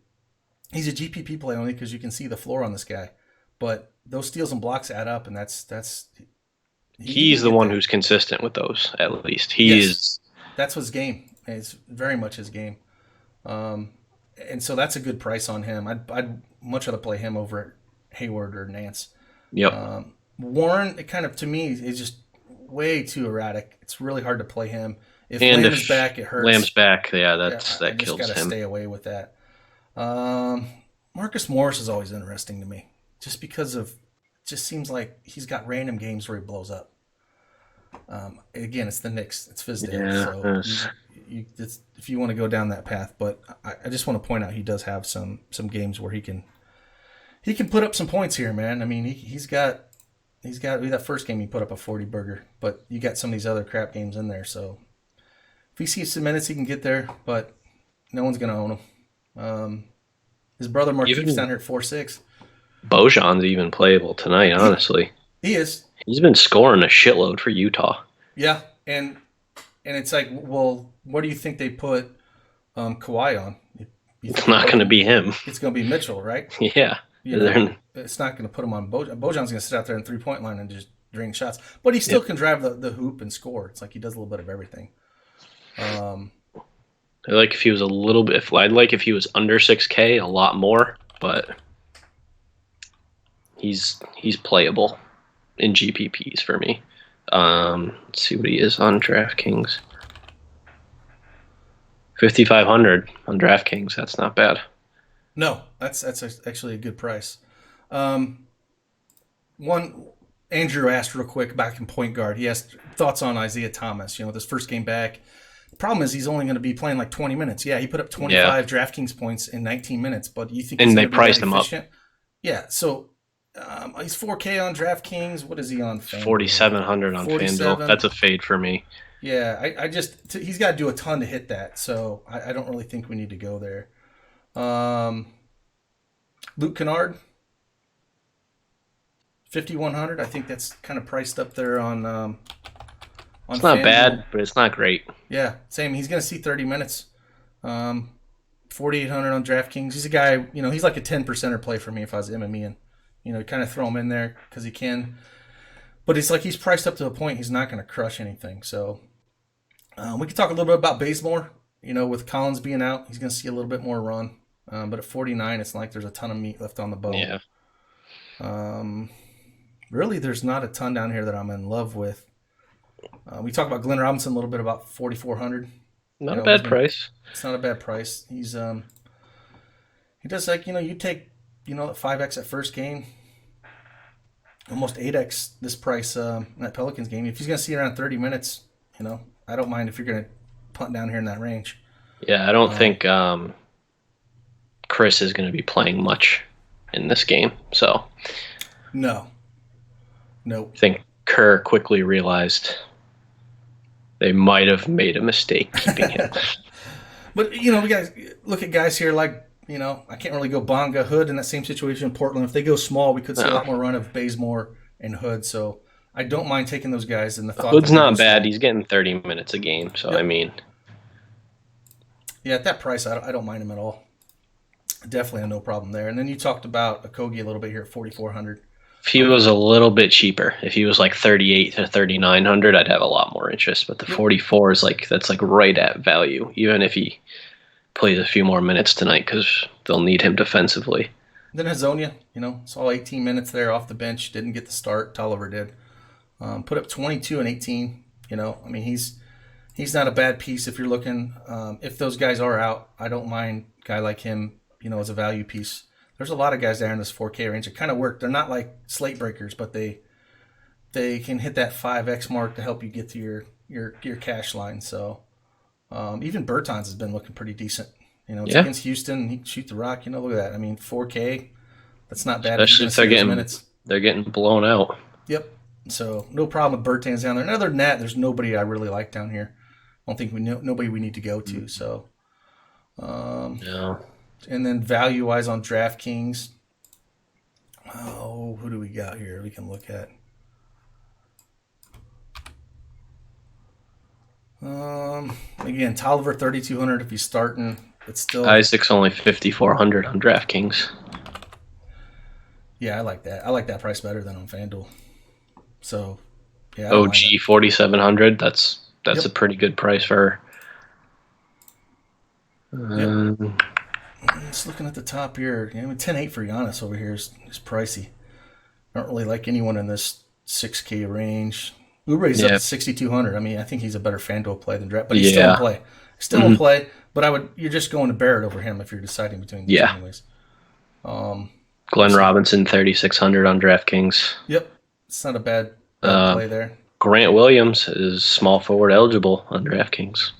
S1: He's a GPP play only because you can see the floor on this guy. But those steals and blocks add up, and that's.
S2: He's the one who's consistent with those. At least is.
S1: That's his game. It's very much his game. And so that's a good price on him. I'd much rather play him over Hayward or Nance.
S2: Yep.
S1: Warren, it kind of, to me, is just way too erratic. It's really hard to play him. If Lamb's back, it hurts.
S2: Lamb's back, that kills him.
S1: Just got to stay away with that. Marcus Morris is always interesting to me, just because of. It just seems like he's got random games where he blows up. Again, it's the Knicks. It's Fizdale. So if you want to go down that path, but I just want to point out he does have some games where he can put up some points here, man. I mean, he's got that first game he put up a 40 burger, but you got some of these other crap games in there. So if he sees some minutes, he can get there, but no one's gonna own him. His brother Marquise down here at 4.6.
S2: Bojan's even playable tonight, honestly.
S1: He is.
S2: He's been scoring a shitload for Utah.
S1: Yeah, and it's like, well, what do you think they put Kawhi on?
S2: It's not going to be him.
S1: It's going to be Mitchell, right?
S2: Yeah.
S1: It's not going to put him on Bojan. Bojan's going to sit out there in 3-point line and just drain shots. But he still can drive the hoop and score. It's like he does a little bit of everything. I'd
S2: like if he was if he was under 6K a lot more, but he's playable in GPPs for me. Let's see what he is on DraftKings. 5,500 on DraftKings. That's not bad.
S1: No, that's actually a good price. Um, one Andrew asked real quick back in point guard. He asked thoughts on Isaiah Thomas. This first game back. The problem is he's only going to be playing like 20 minutes. Yeah, he put up
S2: Yeah,
S1: 25 DraftKings points in 19 minutes, but you think he's
S2: and
S1: going
S2: they
S1: to be that
S2: priced him up.
S1: efficient? Yeah, so he's 4K on DraftKings. What is he on FanDuel?
S2: 4,700 on
S1: 47.
S2: FanDuel. That's a fade for me.
S1: Yeah, he's got to do a ton to hit that, so I don't really think we need to go there. Luke Kennard, 5,100. I think that's kind of priced up there on
S2: It's not
S1: FanDuel.
S2: bad, but it's not great.
S1: Yeah, same. He's going to see 30 minutes. 4,800 on DraftKings. He's a guy, he's like a 10%er play for me if I was MME, and kind of throw him in there because he can. But it's like he's priced up to a point he's not going to crush anything. So we could talk a little bit about Bazemore. With Collins being out, he's going to see a little bit more run. But at 49, it's not like there's a ton of meat left on the bone.
S2: Yeah.
S1: Really, there's not a ton down here that I'm in love with. We talked about Glenn Robinson a little bit, about 4,400.
S2: Not a bad price.
S1: It's not a bad price. He's he does like you take 5x at first game, almost 8x this price in that Pelicans game. If he's gonna see around 30 minutes, I don't mind if you're gonna punt down here in that range.
S2: Yeah, I don't think Chris is going to be playing much in this game. So
S1: No. Nope.
S2: I think Kerr quickly realized they might have made a mistake keeping him.
S1: But we got to look at guys here like I can't really go Bonga Hood in that same situation in Portland. If they go small, we could see a lot more run of Bazemore and Hood. So I don't mind taking those guys. And the thought
S2: Hood's not bad. He's getting 30 minutes a game. So
S1: Yep.
S2: I mean,
S1: yeah, at that price, I don't mind him at all. Definitely have no problem there. And then you talked about Okogie a little bit here at 4,400.
S2: if he was a little bit cheaper, if he was like 38 to 3,900, I'd have a lot more interest. But the 44 is that's like right at value, even if he plays a few more minutes tonight because they'll need him defensively.
S1: Then Hazonia, saw 18 minutes there off the bench. Didn't get the start. Tolliver did. Put up 22 and 18. He's not a bad piece if you're looking. If those guys are out, I don't mind a guy like him, as a value piece. There's a lot of guys there in this 4K range that kind of work. They're not like slate breakers, but they can hit that 5x mark to help you get to your cash line. So even Bertans has been looking pretty decent. It's against Houston. He can shoot the rock. Look at that. I mean, 4K, that's not bad.
S2: Especially if they're getting blown out.
S1: Yep. So no problem with Bertans down there. And other than that, there's nobody I really like down here. I don't think nobody we need to go to. So,
S2: No.
S1: And then value-wise on DraftKings, who do we got here we can look at? Again, Tolliver 3,200 if he's starting. It's still
S2: Isaac's only 5,400 on DraftKings.
S1: Yeah, I like that. I like that price better than on FanDuel. So, yeah.
S2: OG 4,700. That's a pretty good price for her.
S1: Just looking at the top here, 10.8 for Giannis over here is pricey. I don't really like anyone in this 6K range. Oubre's up to 6,200. I mean, I think he's a better FanDuel play than draft, but he's still in play. Still in play, but you're just going to Barrett over him if you're deciding between these anyways.
S2: Glenn Robinson 3,600 on DraftKings.
S1: Yep, it's not a bad play there.
S2: Grant Williams is small forward eligible on DraftKings.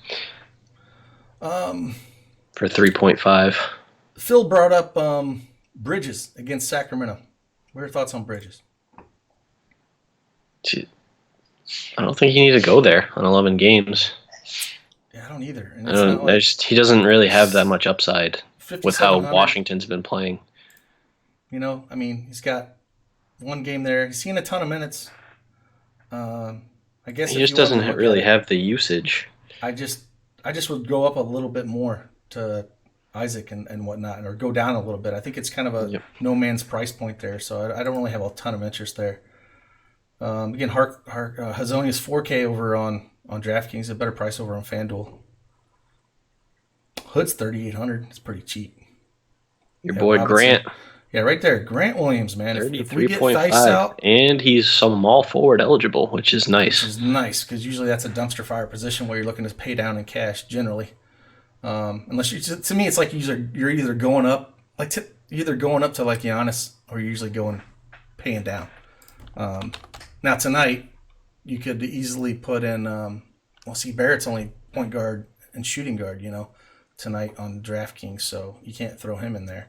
S2: For 3.5.
S1: Phil brought up Bridges against Sacramento. What are your thoughts on Bridges?
S2: I don't think you need to go there on 11 games.
S1: Yeah, I don't either. And
S2: he doesn't really have that much upside with how
S1: 5,700.
S2: Washington's been playing.
S1: I mean, he's got one game there. He's seen a ton of minutes. I guess
S2: he just doesn't really have the usage.
S1: I just would go up a little bit more to Isaac and whatnot, or go down a little bit. I think it's kind of a no man's price point there, so I don't really have a ton of interest there. Again, Hazonia's 4K over on DraftKings, a better price over on FanDuel. Hood's 3,800. It's pretty cheap.
S2: Your boy Robinson. Grant.
S1: Yeah, right there. Grant Williams, man. If we get Theis
S2: 33.5,
S1: out,
S2: and he's small forward eligible, which is nice.
S1: Which is nice, because usually that's a dumpster fire position where you're looking to pay down in cash generally. Unless to me, it's like you're either going up, you're either going up to like Giannis or you're usually paying down. Now tonight, you could easily put in. See, Barrett's only point guard and shooting guard, tonight on DraftKings, so you can't throw him in there.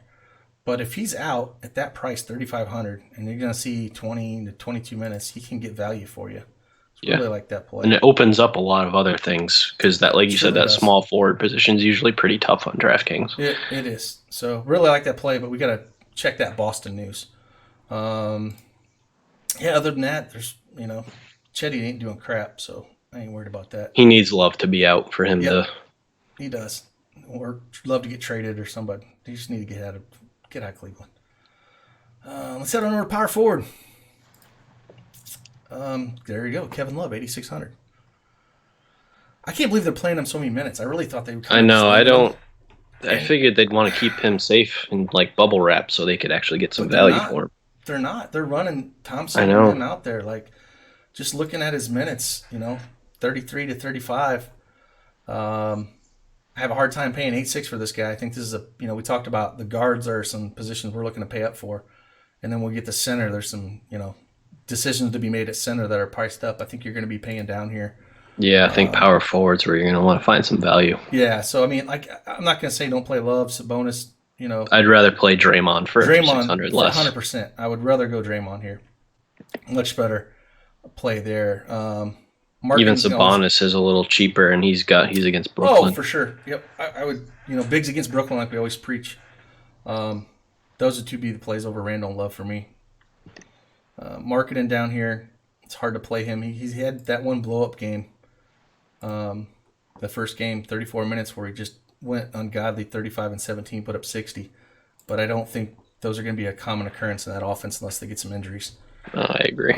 S1: But if he's out at that price, 3,500, and you're going to see 20 to 22 minutes, he can get value for you. I really like that play.
S2: And it opens up a lot of other things because that, like you said, that small forward position is usually pretty tough on DraftKings.
S1: It is. So really like that play, but we got to check that Boston news. Other than that, there's, Chetty ain't doing crap, so I ain't worried about that.
S2: He needs Love to be out for him to.
S1: He does. Or Love to get traded or somebody. They just need to get out of Cleveland. Let's head on over to power forward. There you go. Kevin Love, 8,600. I can't believe they're playing him so many minutes. I really thought they would.
S2: I know. I figured they'd want to keep him safe and like bubble wrap so they could actually get some value for him.
S1: They're not. They're running Thompson and him out there. Like, just looking at his minutes, 33 to 35. I have a hard time paying 8.6 for this guy. I think this is we talked about the guards are some positions we're looking to pay up for. And then we'll get the center. There's some, decisions to be made at center that are priced up. I think you're going to be paying down here. Yeah,
S2: I think power forwards where you're going to want to find some value.
S1: Yeah, so I'm not going to say don't play Love, Sabonis.
S2: I'd rather play Draymond for 600 less.
S1: 100%. I would rather go Draymond here. Much better play there.
S2: Even Sabonis is a little cheaper, and he's against Brooklyn.
S1: Oh, for sure. Yep, I would. Bigs against Brooklyn, like we always preach. Those would be the plays over Randall and Love for me. Marketing down here, it's hard to play him. He's had that one blow-up game, the first game, 34 minutes, where he just went ungodly, 35 and 17, put up 60. But I don't think those are going to be a common occurrence in that offense unless they get some injuries.
S2: I agree.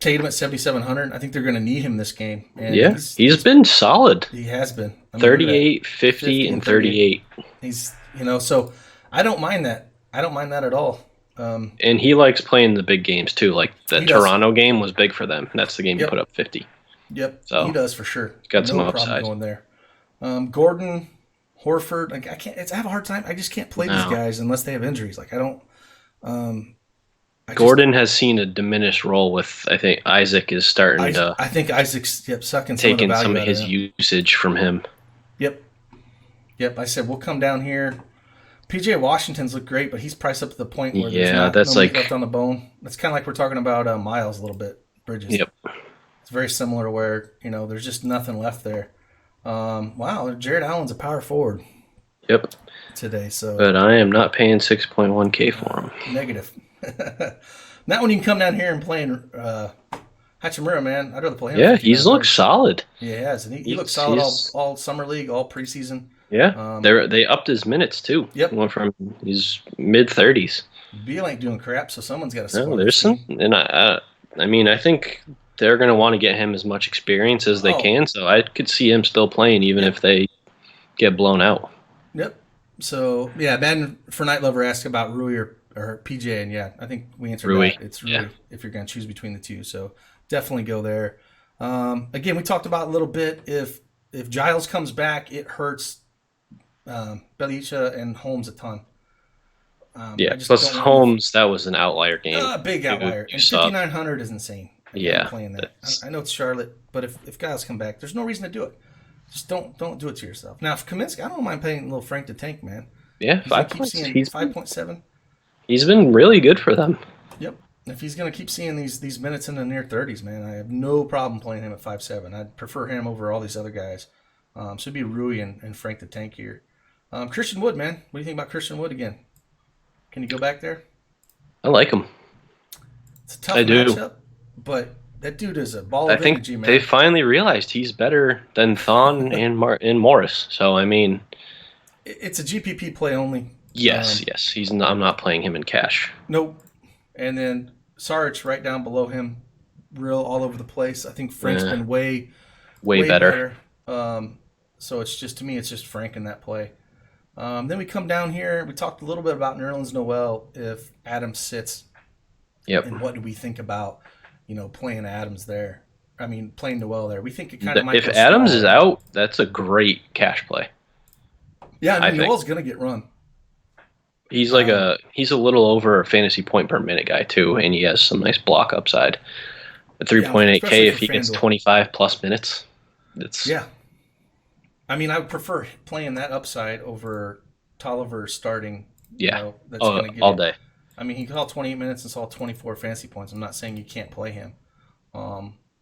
S1: Tatum at 7,700. I think they're going to need him this game. And
S2: he's been solid.
S1: He has been.
S2: 38, 50, and 38.
S1: He's, so I don't mind that. I don't mind that at all.
S2: And he likes playing the big games too. Like the Toronto game was big for them. That's the game he put up 50.
S1: Yep, so he does for sure.
S2: Got some upside
S1: going there. Gordon, Horford. Like I have a hard time. I just can't play these guys unless they have injuries. Like I don't.
S2: Gordon has seen a diminished role with. I think Isaac is starting to.
S1: I think Isaac's sucking
S2: taking some of his usage from him.
S1: Yep. I said we'll come down here. PJ Washington's look great, but he's priced up to the point where there's not meat left on the bone. That's kind of like we're talking about Miles a little bit, Bridges.
S2: Yep.
S1: It's very similar to where, there's just nothing left there. Wow, Jared Allen's a power forward.
S2: Yep.
S1: Today, so.
S2: But I am not paying 6.1K for him.
S1: Negative. Not when you can come down here and playing Hachimura, man. I'd rather play him.
S2: Yeah, he's looked solid.
S1: Yeah, he has. And he looked solid all summer league, all preseason.
S2: Yeah, they upped his minutes too.
S1: Yep,
S2: went from his mid-30s.
S1: Beal ain't doing crap, so someone's got to.
S2: No, there's some, and I think they're going to want to get him as much experience as they can. So I could see him still playing even if they get blown out.
S1: Yep. So Ben for Night Lover asked about Rui or PJ, and I think we answered
S2: Rui.
S1: that. It's Rui if you're going to choose between the two. So definitely go there. Again, we talked about a little bit if Giles comes back, it hurts. Belicha and Holmes a ton.
S2: Plus Holmes, that was an outlier game.
S1: Big outlier. And 5,900 is insane. Playing that. I know it's Charlotte, but if guys come back, there's no reason to do it. Just don't do it to yourself. Now, if Kaminsky, I don't mind paying little Frank the Tank, man.
S2: Yeah,
S1: 5.7.
S2: He's been really good for them.
S1: Yep. If he's going to keep seeing these minutes in the near 30s, man, I have no problem playing him at 5.7. I'd prefer him over all these other guys. So it'd be Rui and Frank the Tank here. Christian Wood, man. What do you think about Christian Wood again? Can you go back there?
S2: I like him.
S1: It's a tough matchup, but that dude is a ball of energy, man.
S2: They finally realized he's better than Thon and Morris. So,
S1: it's a GPP play only.
S2: Yes. I'm not playing him in cash.
S1: Nope. And then Saric right down below him, real all over the place. I think Frank's been way better. So it's just, to me, it's just Frank in that play. Then we come down here. We talked a little bit about Nerlens Noel if Adams sits.
S2: Yep.
S1: And what do we think about, playing Adams there? Playing Noel there. We think it kind of might.
S2: If Adams is out, that's a great cash play.
S1: Yeah, Noel's going to get run.
S2: He's he's a little over a fantasy point per minute guy too, and he has some nice block upside. At
S1: Yeah,
S2: 3.8K,
S1: especially
S2: if
S1: for
S2: he gets
S1: FanDuel.
S2: 25 plus minutes, it's
S1: Yeah, I mean, I would prefer playing that upside over Tolliver starting.
S2: yeah,
S1: That's going to give
S2: all
S1: you.
S2: day.
S1: I mean, he saw 28 minutes and saw 24 fantasy points. I'm not saying you can't play him,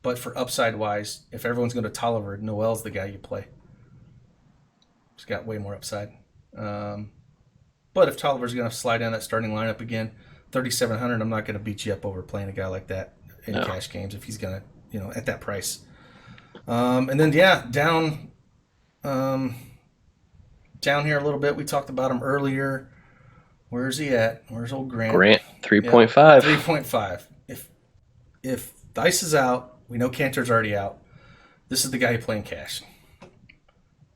S1: but for upside wise, if everyone's going to Tolliver, Noel's the guy you play. He's got way more upside. Um, but if Tolliver's going to slide down that starting lineup again, 3,700, I'm not going to beat you up over playing a guy like that in
S2: No.
S1: cash games if he's going to, at that price. And then um, down here a little bit. We talked about him earlier. Where's he at? Where's old Grant?
S2: Grant
S1: Yep,
S2: 3.5.
S1: 3.5. If Dice is out, we know Cantor's already out. This is the guy you play in cash.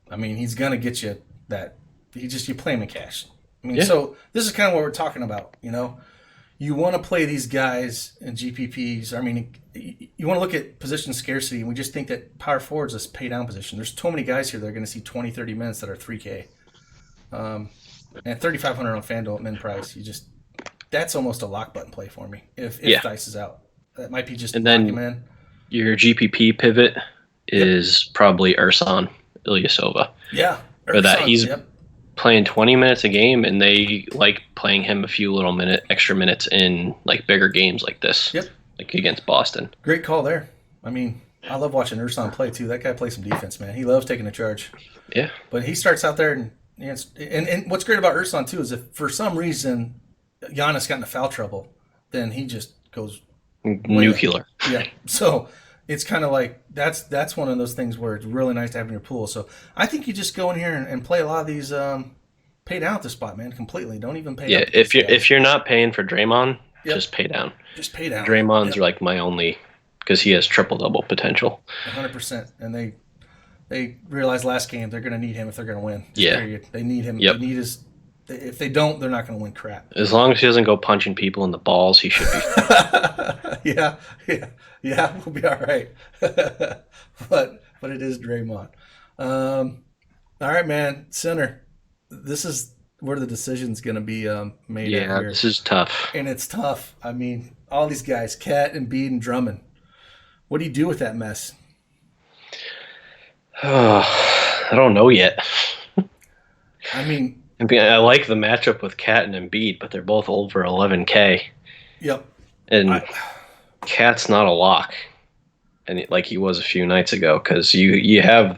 S1: I mean, he's gonna get you that. You play him in cash. I mean,
S2: Yeah.
S1: so this is kind of what we're talking about. You want to play these guys in GPPs. I mean, you want to look at position scarcity, and we just think that power forward is a pay down position. There's so many guys here that are going to see 20, 30 minutes that are 3K. And 3,500 on FanDuel at min price. That's almost a lock button play for me. If Dice is out, that might be just
S2: And
S1: lock
S2: then
S1: him in.
S2: your GPP pivot is probably Ursan Ilyasova.
S1: Yeah,
S2: Or that he's
S1: yep.
S2: playing 20 minutes a game, and they like playing him a few little extra minutes in like bigger games like this.
S1: Yep.
S2: Like against Boston.
S1: Great call there. I mean, I love watching Ursan play too. That guy plays some defense, man. He loves taking a charge.
S2: Yeah.
S1: But he starts out there, and what's great about Ursan too is if for some reason Giannis got into foul trouble, then he just goes
S2: Nuclear.
S1: Yeah. So it's kind of like that's one of those things where it's really nice to have in your pool. So I think you just go in here and play a lot of these pay down at the spot, man, completely. Don't even pay.
S2: Yeah, if you're not paying for Draymond,
S1: Yep.
S2: just pay down.
S1: Just pay down.
S2: Draymond's
S1: Yep.
S2: like my only, because he has triple double potential.
S1: 100%. And they realized last game they're going to need him if they're going to win.
S2: Yeah.
S1: Period. They need him.
S2: Yep.
S1: They need his. If they don't, they're not going to win crap.
S2: As long as he doesn't go punching people in the balls, he should be.
S1: yeah. We'll be all right. but it is Draymond. All right, man. Center. This is where the decision's going to be made.
S2: Yeah,
S1: out here.
S2: this is tough.
S1: And it's tough. I mean, all these guys, Cat and Embiid and Drummond. What do you do with that mess?
S2: I don't know yet.
S1: I mean,
S2: I like the matchup with Cat and Embiid, but they're both over 11K.
S1: Yep.
S2: And Cat's not a lock, and like he was a few nights ago, because you have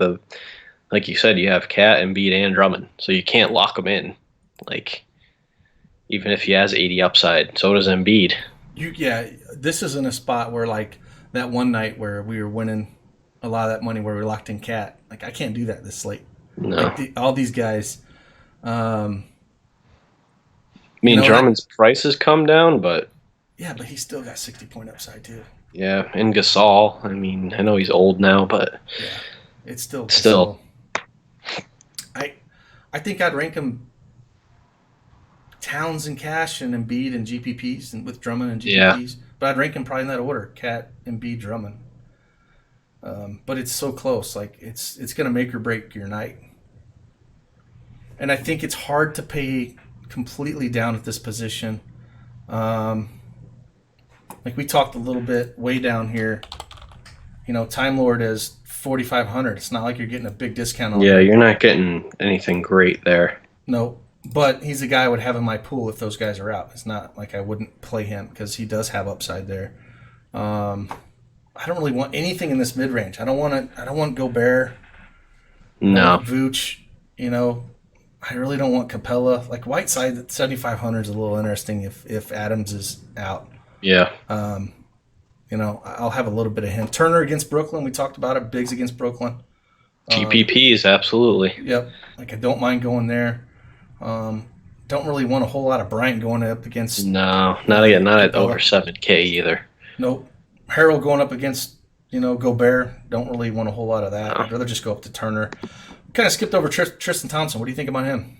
S2: like you said, you have Cat, Embiid, and Drummond, so you can't lock them in. Like, even if he has 80 upside, so does Embiid.
S1: This isn't a spot where like that one night where we were winning a lot of that money where we locked in Cat. Like I can't do that this slate.
S2: No.
S1: Like all these guys.
S2: Drummond's price has come down, but
S1: yeah, but he's still got 60-point upside too.
S2: Yeah, and Gasol. I mean, I know he's old now, but
S1: yeah, it's still. I think I'd rank him Towns and Cash and Embiid and GPPs and with Drummond and GPPs. Yeah. But I'd rank him probably in that order: Cat, Embiid, Drummond. But it's so close. Like it's going to make or break your night. And I think it's hard to pay completely down at this position. Like we talked a little bit way down here. Time Lord is 4,500. It's not like you're getting a big discount on
S2: Yeah, you're not getting anything great there.
S1: No, but he's a guy I would have in my pool if those guys are out. It's not like I wouldn't play him because he does have upside there. I don't really want anything in this mid range. I don't want Gobert.
S2: No.
S1: Vooch. I really don't want Capella. Like Whiteside at 7,500 is a little interesting if Adams is out.
S2: Yeah.
S1: I'll have a little bit of him. Turner against Brooklyn. We talked about it. Biggs against Brooklyn.
S2: GPPs, absolutely.
S1: Yep. Like I don't mind going there. Don't really want a whole lot of Bryant going up against.
S2: No, not at over 7K either.
S1: Nope. Harold going up against Gobert. Don't really want a whole lot of that.
S2: No.
S1: I'd rather just go up to Turner. Kind of skipped over Tristan Thompson. What do you think about him?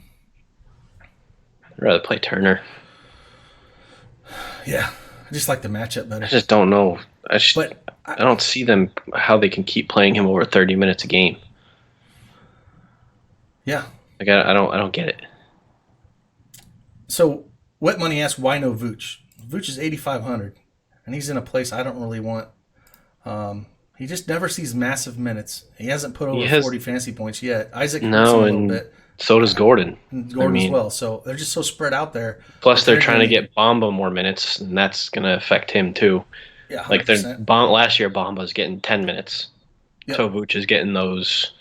S2: I'd rather play Turner.
S1: Yeah, I just like the matchup better.
S2: I just don't know. I don't see them how they can keep playing him over 30 minutes a game.
S1: Yeah.
S2: Like I don't get it.
S1: So Wet Money asks, why no Vooch? Vooch is 8,500, and he's in a place I don't really want. He just never sees massive minutes. He hasn't put
S2: He
S1: over
S2: has
S1: 40 fantasy points yet. Isaac hurts him
S2: no,
S1: a little
S2: and
S1: bit.
S2: so does Gordon.
S1: And
S2: I
S1: Gordon as
S2: mean,
S1: well. So they're just so spread out there.
S2: plus they're trying to
S1: Gonna,
S2: get Bamba more minutes, and that's going to affect him too.
S1: yeah,
S2: Like
S1: 100%.
S2: last year, Bamba's getting 10 minutes.
S1: Yep.
S2: So Vooch is getting those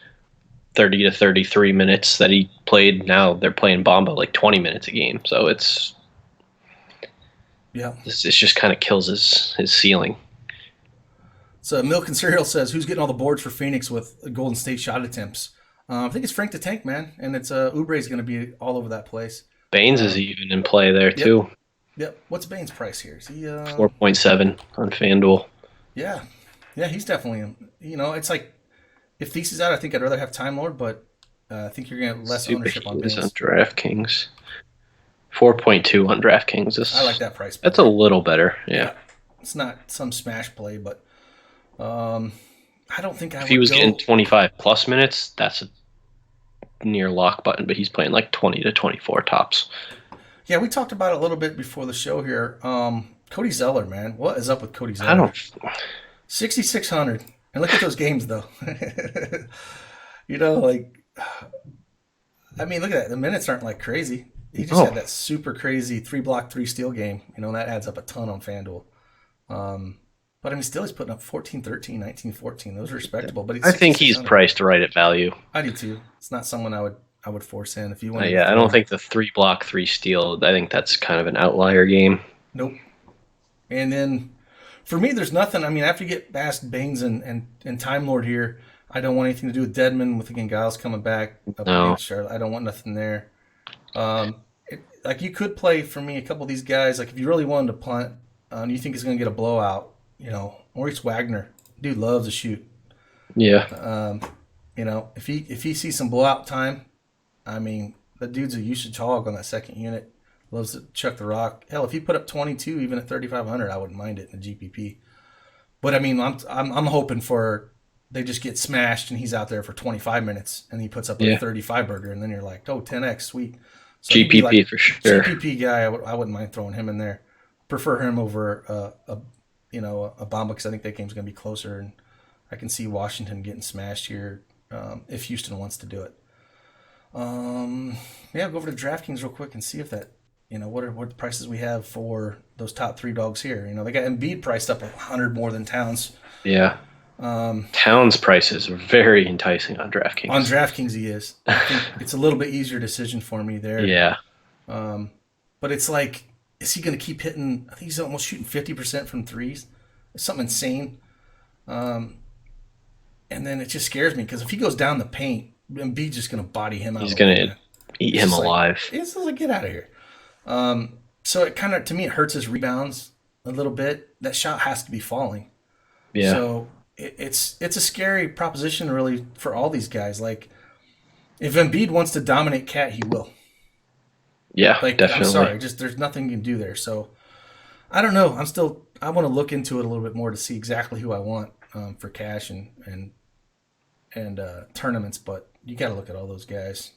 S2: 30 to 33 minutes that he played. Now they're playing Bamba like 20 minutes a game. So it's just kind of kills his ceiling.
S1: So Milk and Cereal says, who's getting all the boards for Phoenix with Golden State shot attempts? I think it's Frank the Tank, man, and it's Oubre's going to be all over that place.
S2: Baines is even in play there too.
S1: Yep. What's Baines' price here? Is he
S2: 4.7 on FanDuel?
S1: Yeah, he's definitely. It's like if Thies is out, I think I'd rather have Time Lord, but I think you're going to have less ownership on Baines.
S2: On DraftKings, 4.2 on DraftKings.
S1: I like that price.
S2: That's a little better. Yeah.
S1: It's not some smash play, but I don't think
S2: if he was getting 25 plus minutes, that's a near lock button, but he's playing like 20 to 24 tops.
S1: Yeah, we talked about it a little bit before the show here. Cody Zeller, man. What is up with Cody Zeller? 6,600. And look at those games, though. Look at that. The minutes aren't like crazy. He just had that super crazy 3-block, 3-steal game. That adds up a ton on FanDuel. But still he's putting up 14-13, 19-14. Those are respectable. But
S2: I think he's priced right at value.
S1: I do too. It's not someone I would force in if you want.
S2: I don't think the 3-block, 3-steal. I think that's kind of an outlier game.
S1: Nope. And then for me, there's nothing. After you get past Baines and Time Lord here, I don't want anything to do with Dedmon. With again Giles coming back up against Charlotte, I don't want nothing there. You could play for me a couple of these guys. Like if you really wanted to punt, you think he's going to get a blowout. Maurice Wagner, dude loves to shoot.
S2: Yeah.
S1: If he sees some blowout time, the dude's a usage hog on that second unit. Loves to chuck the rock. Hell, if he put up 22 even at 3,500, I wouldn't mind it in the GPP. But I'm hoping for they just get smashed and he's out there for 25 minutes and he puts up a 35 burger and then you're like, 10x, sweet. So
S2: GPP for sure.
S1: GPP guy, I wouldn't mind throwing him in there. Prefer him over a Bamba because I think that game's going to be closer, and I can see Washington getting smashed here if Houston wants to do it. I'll go over to DraftKings real quick and see if that, what the prices we have for those top 3 dogs here. They got Embiid priced up 100 more than Towns.
S2: Yeah. Towns' prices are very enticing on DraftKings.
S1: On DraftKings, he is. I think it's a little bit easier decision for me there.
S2: Yeah.
S1: But it's like, is he going to keep hitting? I think he's almost shooting 50% from threes. It's something insane. And then it just scares me because if he goes down the paint, Embiid's just going to body him out.
S2: He's going to eat him alive.
S1: It's like, get out of here. So it kind of, to me, it hurts his rebounds a little bit. That shot has to be falling.
S2: Yeah.
S1: So it's a scary proposition, really, for all these guys. Like, if Embiid wants to dominate Cat, he will.
S2: Yeah, definitely.
S1: I'm sorry, there's nothing you can do there. So I don't know. I want to look into it a little bit more to see exactly who I want for cash and tournaments. But you got to look at all those guys.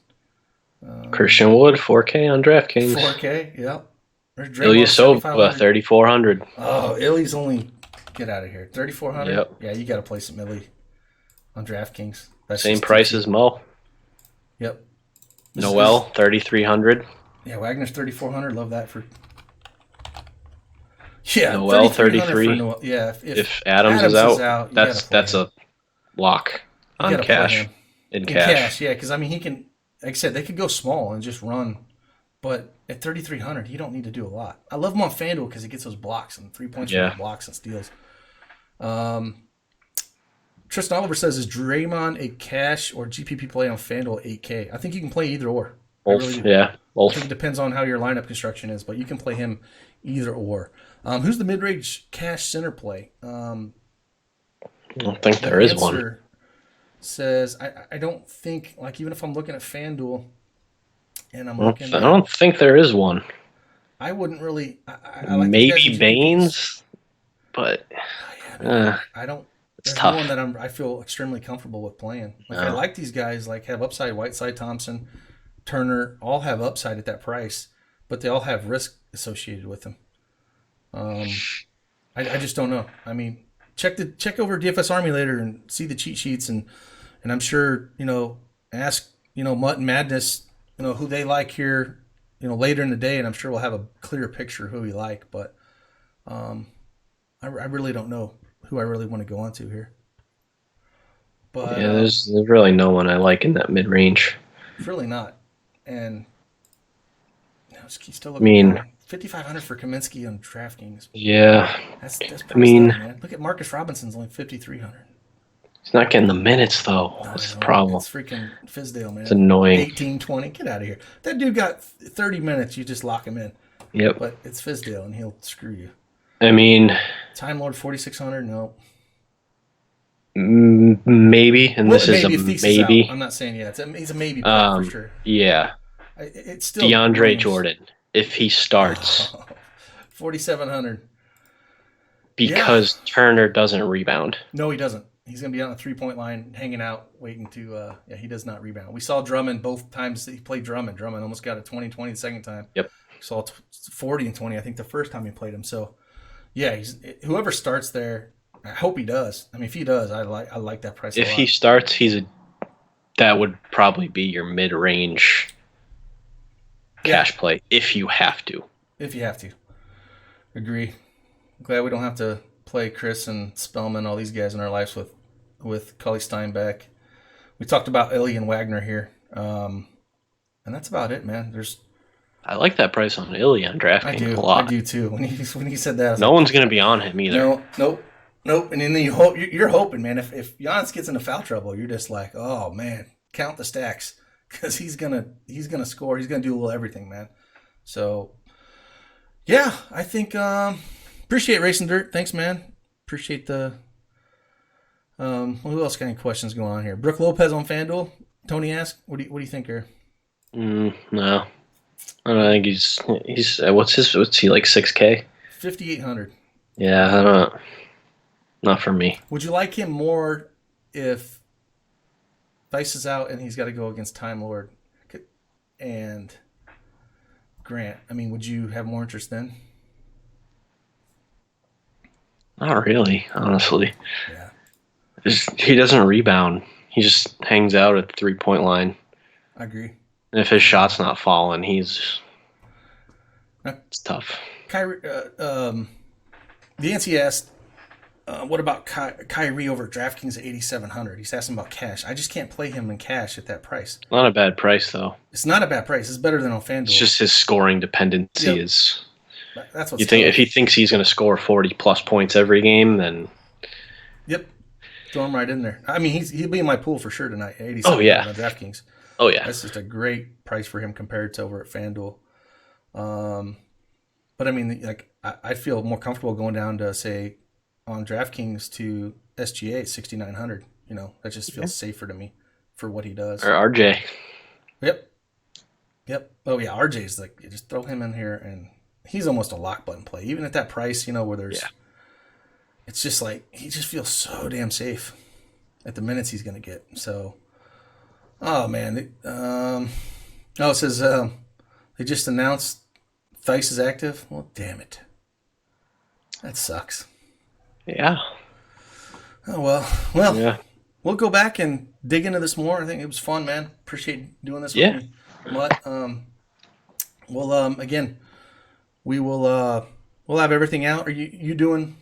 S2: Christian Wood, 4K on DraftKings.
S1: 4K, yep.
S2: Ilyasova, 3,400.
S1: Oh, Illy's only get out of here. 3,400.
S2: Yep.
S1: Yeah, you got to play some Illy on DraftKings.
S2: That's same price as Mo.
S1: Yep.
S2: Noel, 3,300.
S1: Yeah, Wagner's 3,400. Love that for. Yeah,
S2: Noel 33.
S1: Yeah,
S2: if Adams is out, that's a lock on cash. In cash,
S1: yeah, because he can. Like I said, they could go small and just run, but at 3,300, you don't need to do a lot. I love him on FanDuel because he gets those blocks and 3 points for blocks and steals. Tristan Oliver says, is Draymond a cash or GPP play on FanDuel at 8K? I think you can play either or.
S2: Both,
S1: really
S2: yeah. Both.
S1: I think it depends on how your lineup construction is, but you can play him either or. Who's the mid-range cash center play?
S2: I don't think there is one.
S1: Says, I don't think, like, even if I'm looking at FanDuel and I'm
S2: looking I don't think there is one.
S1: I wouldn't really. I like
S2: maybe Baines, but
S1: I don't.
S2: It's tough.
S1: One that I feel extremely comfortable with playing. Like I like these guys. Like have upside. Whiteside, Thompson, Turner, all have upside at that price. but they all have risk associated with them. I just don't know. I mean, check over DFS Army later and see the cheat sheets, and I'm sure ask Mutt and Madness who they like here later in the day, and I'm sure we'll have a clearer picture of who we like. But I really don't know who I really want to go on to here. But
S2: yeah, there's really no one I like in that mid range.
S1: really not. And he's still
S2: I
S1: looking
S2: mean,
S1: down. 5,500 for Kaminsky on DraftKings.
S2: yeah.
S1: That's pretty
S2: I mean,
S1: steady, man. Look at Marcus Robinson's only 5,300.
S2: he's not getting the minutes though.
S1: No,
S2: That's the problem.
S1: It's freaking Fizdale, man.
S2: It's annoying.
S1: 18, 20. Get out of here. That dude got 30 minutes. You just lock him in.
S2: Yep.
S1: But it's Fizdale, and he'll screw you.
S2: I mean,
S1: Time Lord 4,600. No.
S2: maybe, and
S1: Well,
S2: this is a
S1: if Thesis
S2: maybe.
S1: out. I'm not saying yeah. He's a maybe for sure.
S2: Yeah.
S1: It's still
S2: DeAndre
S1: Williams.
S2: Jordan, if he starts,
S1: 4,700.
S2: because Turner doesn't rebound.
S1: No, he doesn't. He's going to be on the 3-point line, hanging out, waiting to. He does not rebound. We saw Drummond both times he played Drummond. Drummond almost got a 20-20 the second time.
S2: Yep.
S1: Saw 40 and 20, I think, the first time he played him. So, yeah, whoever starts there, I hope he does. I mean, if he does, I like that price.
S2: If he starts, that would probably be your mid range cash play if you have to.
S1: If you have to. Agree. Glad we don't have to play Chris and Spellman, all these guys in our lives with Cully Steinbeck. We talked about Illy and Wagner here. And that's about it, man.
S2: I like that price on Illy on DraftKings a lot.
S1: I do too. When he said that, I was
S2: no one's going to be on him either.
S1: Nope. And then you're hoping, man. If Giannis gets into foul trouble, you're just like, oh man, count the stacks because he's gonna score. He's gonna do a little everything, man. So yeah, I think appreciate Racing Dirt. Thanks, man. Appreciate the. Who else got any questions going on here? Brooke Lopez on FanDuel. Tony asked, what do you think here?
S2: No. I don't think he's what's he like 6K?
S1: 5,800.
S2: Yeah, I don't. Not for me.
S1: Would you like him more if Vice is out and he's got to go against Time Lord and Grant? I mean, would you have more interest then?
S2: Not really, honestly.
S1: Yeah.
S2: He doesn't rebound. He just hangs out at the 3-point line.
S1: I agree.
S2: And if his shot's not falling, it's tough.
S1: Kyrie, the NC asked, what about Kyrie over DraftKings at 8,700? He's asking about cash. I just can't play him in cash at that price.
S2: Not a bad price, though.
S1: It's not a bad price. It's better than on FanDuel.
S2: It's just his scoring dependency is.
S1: That's what
S2: you think. If he thinks he's going to score 40+ points every game, then.
S1: Yep, throw him right in there. I mean, he'll be in my pool for sure tonight. 87
S2: on
S1: DraftKings.
S2: Oh yeah,
S1: that's just a great price for him compared to over at FanDuel. But I mean, like I feel more comfortable going down to say on DraftKings to SGA 6,900. That just feels safer to me for what he does.
S2: Or RJ.
S1: Yep. Oh yeah, RJ's like you just throw him in here and he's almost a lock button play. Even at that price, where there's it's just like he just feels so damn safe at the minutes he's gonna get. So oh man. It says they just announced Thice is active. Well, damn it. That sucks.
S2: Yeah.
S1: Oh well.
S2: Yeah.
S1: We'll go back and dig into this more. I think it was fun, man. Appreciate doing this with me. Mutt. Again, we'll have everything out. Are you doing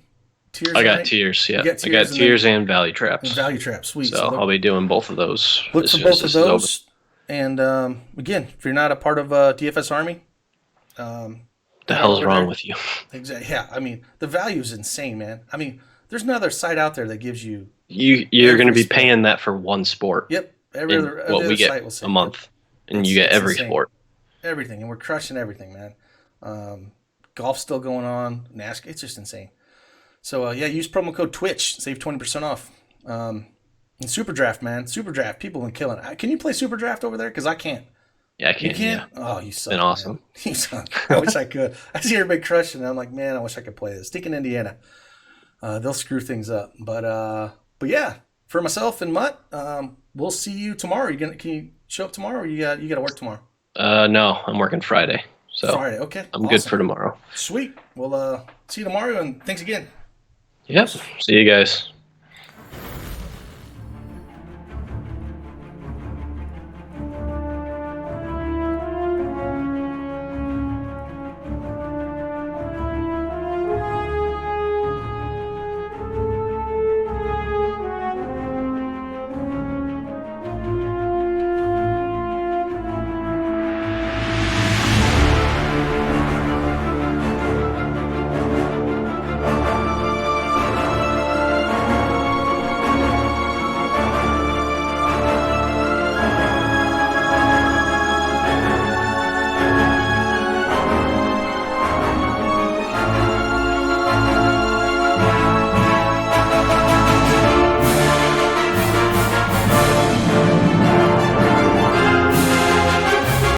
S1: tiers?
S2: I got tiers, yeah. I got tiers and value traps.
S1: And value traps, sweet.
S2: So I'll be doing both of those.
S1: Look for both of those. And again, if you're not a part of DFS Army,
S2: the hell's wrong with you?
S1: Exactly. Yeah, I mean the value is insane, man. I mean, there's no other site out there that gives you.
S2: You're going to be paying that for one sport.
S1: Yep. Every
S2: what we get a month, and you get every sport.
S1: Everything, and we're crushing everything, man. Golf's still going on. NASCAR, it's just insane. So use promo code Twitch, save 20% off. And Super Draft, man, Super Draft, people have been killing it. Can you play Super Draft over there? Because I can't.
S2: Yeah, I can.
S1: You can't?
S2: Yeah.
S1: Oh, you suck.
S2: Been awesome.
S1: Man. You suck. I wish I could. I see everybody crushing it. I'm like, man, I wish I could play this. Stick in Indiana. They'll screw things up. But yeah, for myself and Mutt, we'll see you tomorrow. Can you show up tomorrow, or you got to work tomorrow?
S2: No, I'm working Friday. So
S1: Friday. Okay.
S2: I'm good for tomorrow.
S1: Sweet. Well, see you tomorrow, and thanks again.
S2: Yep. See you guys.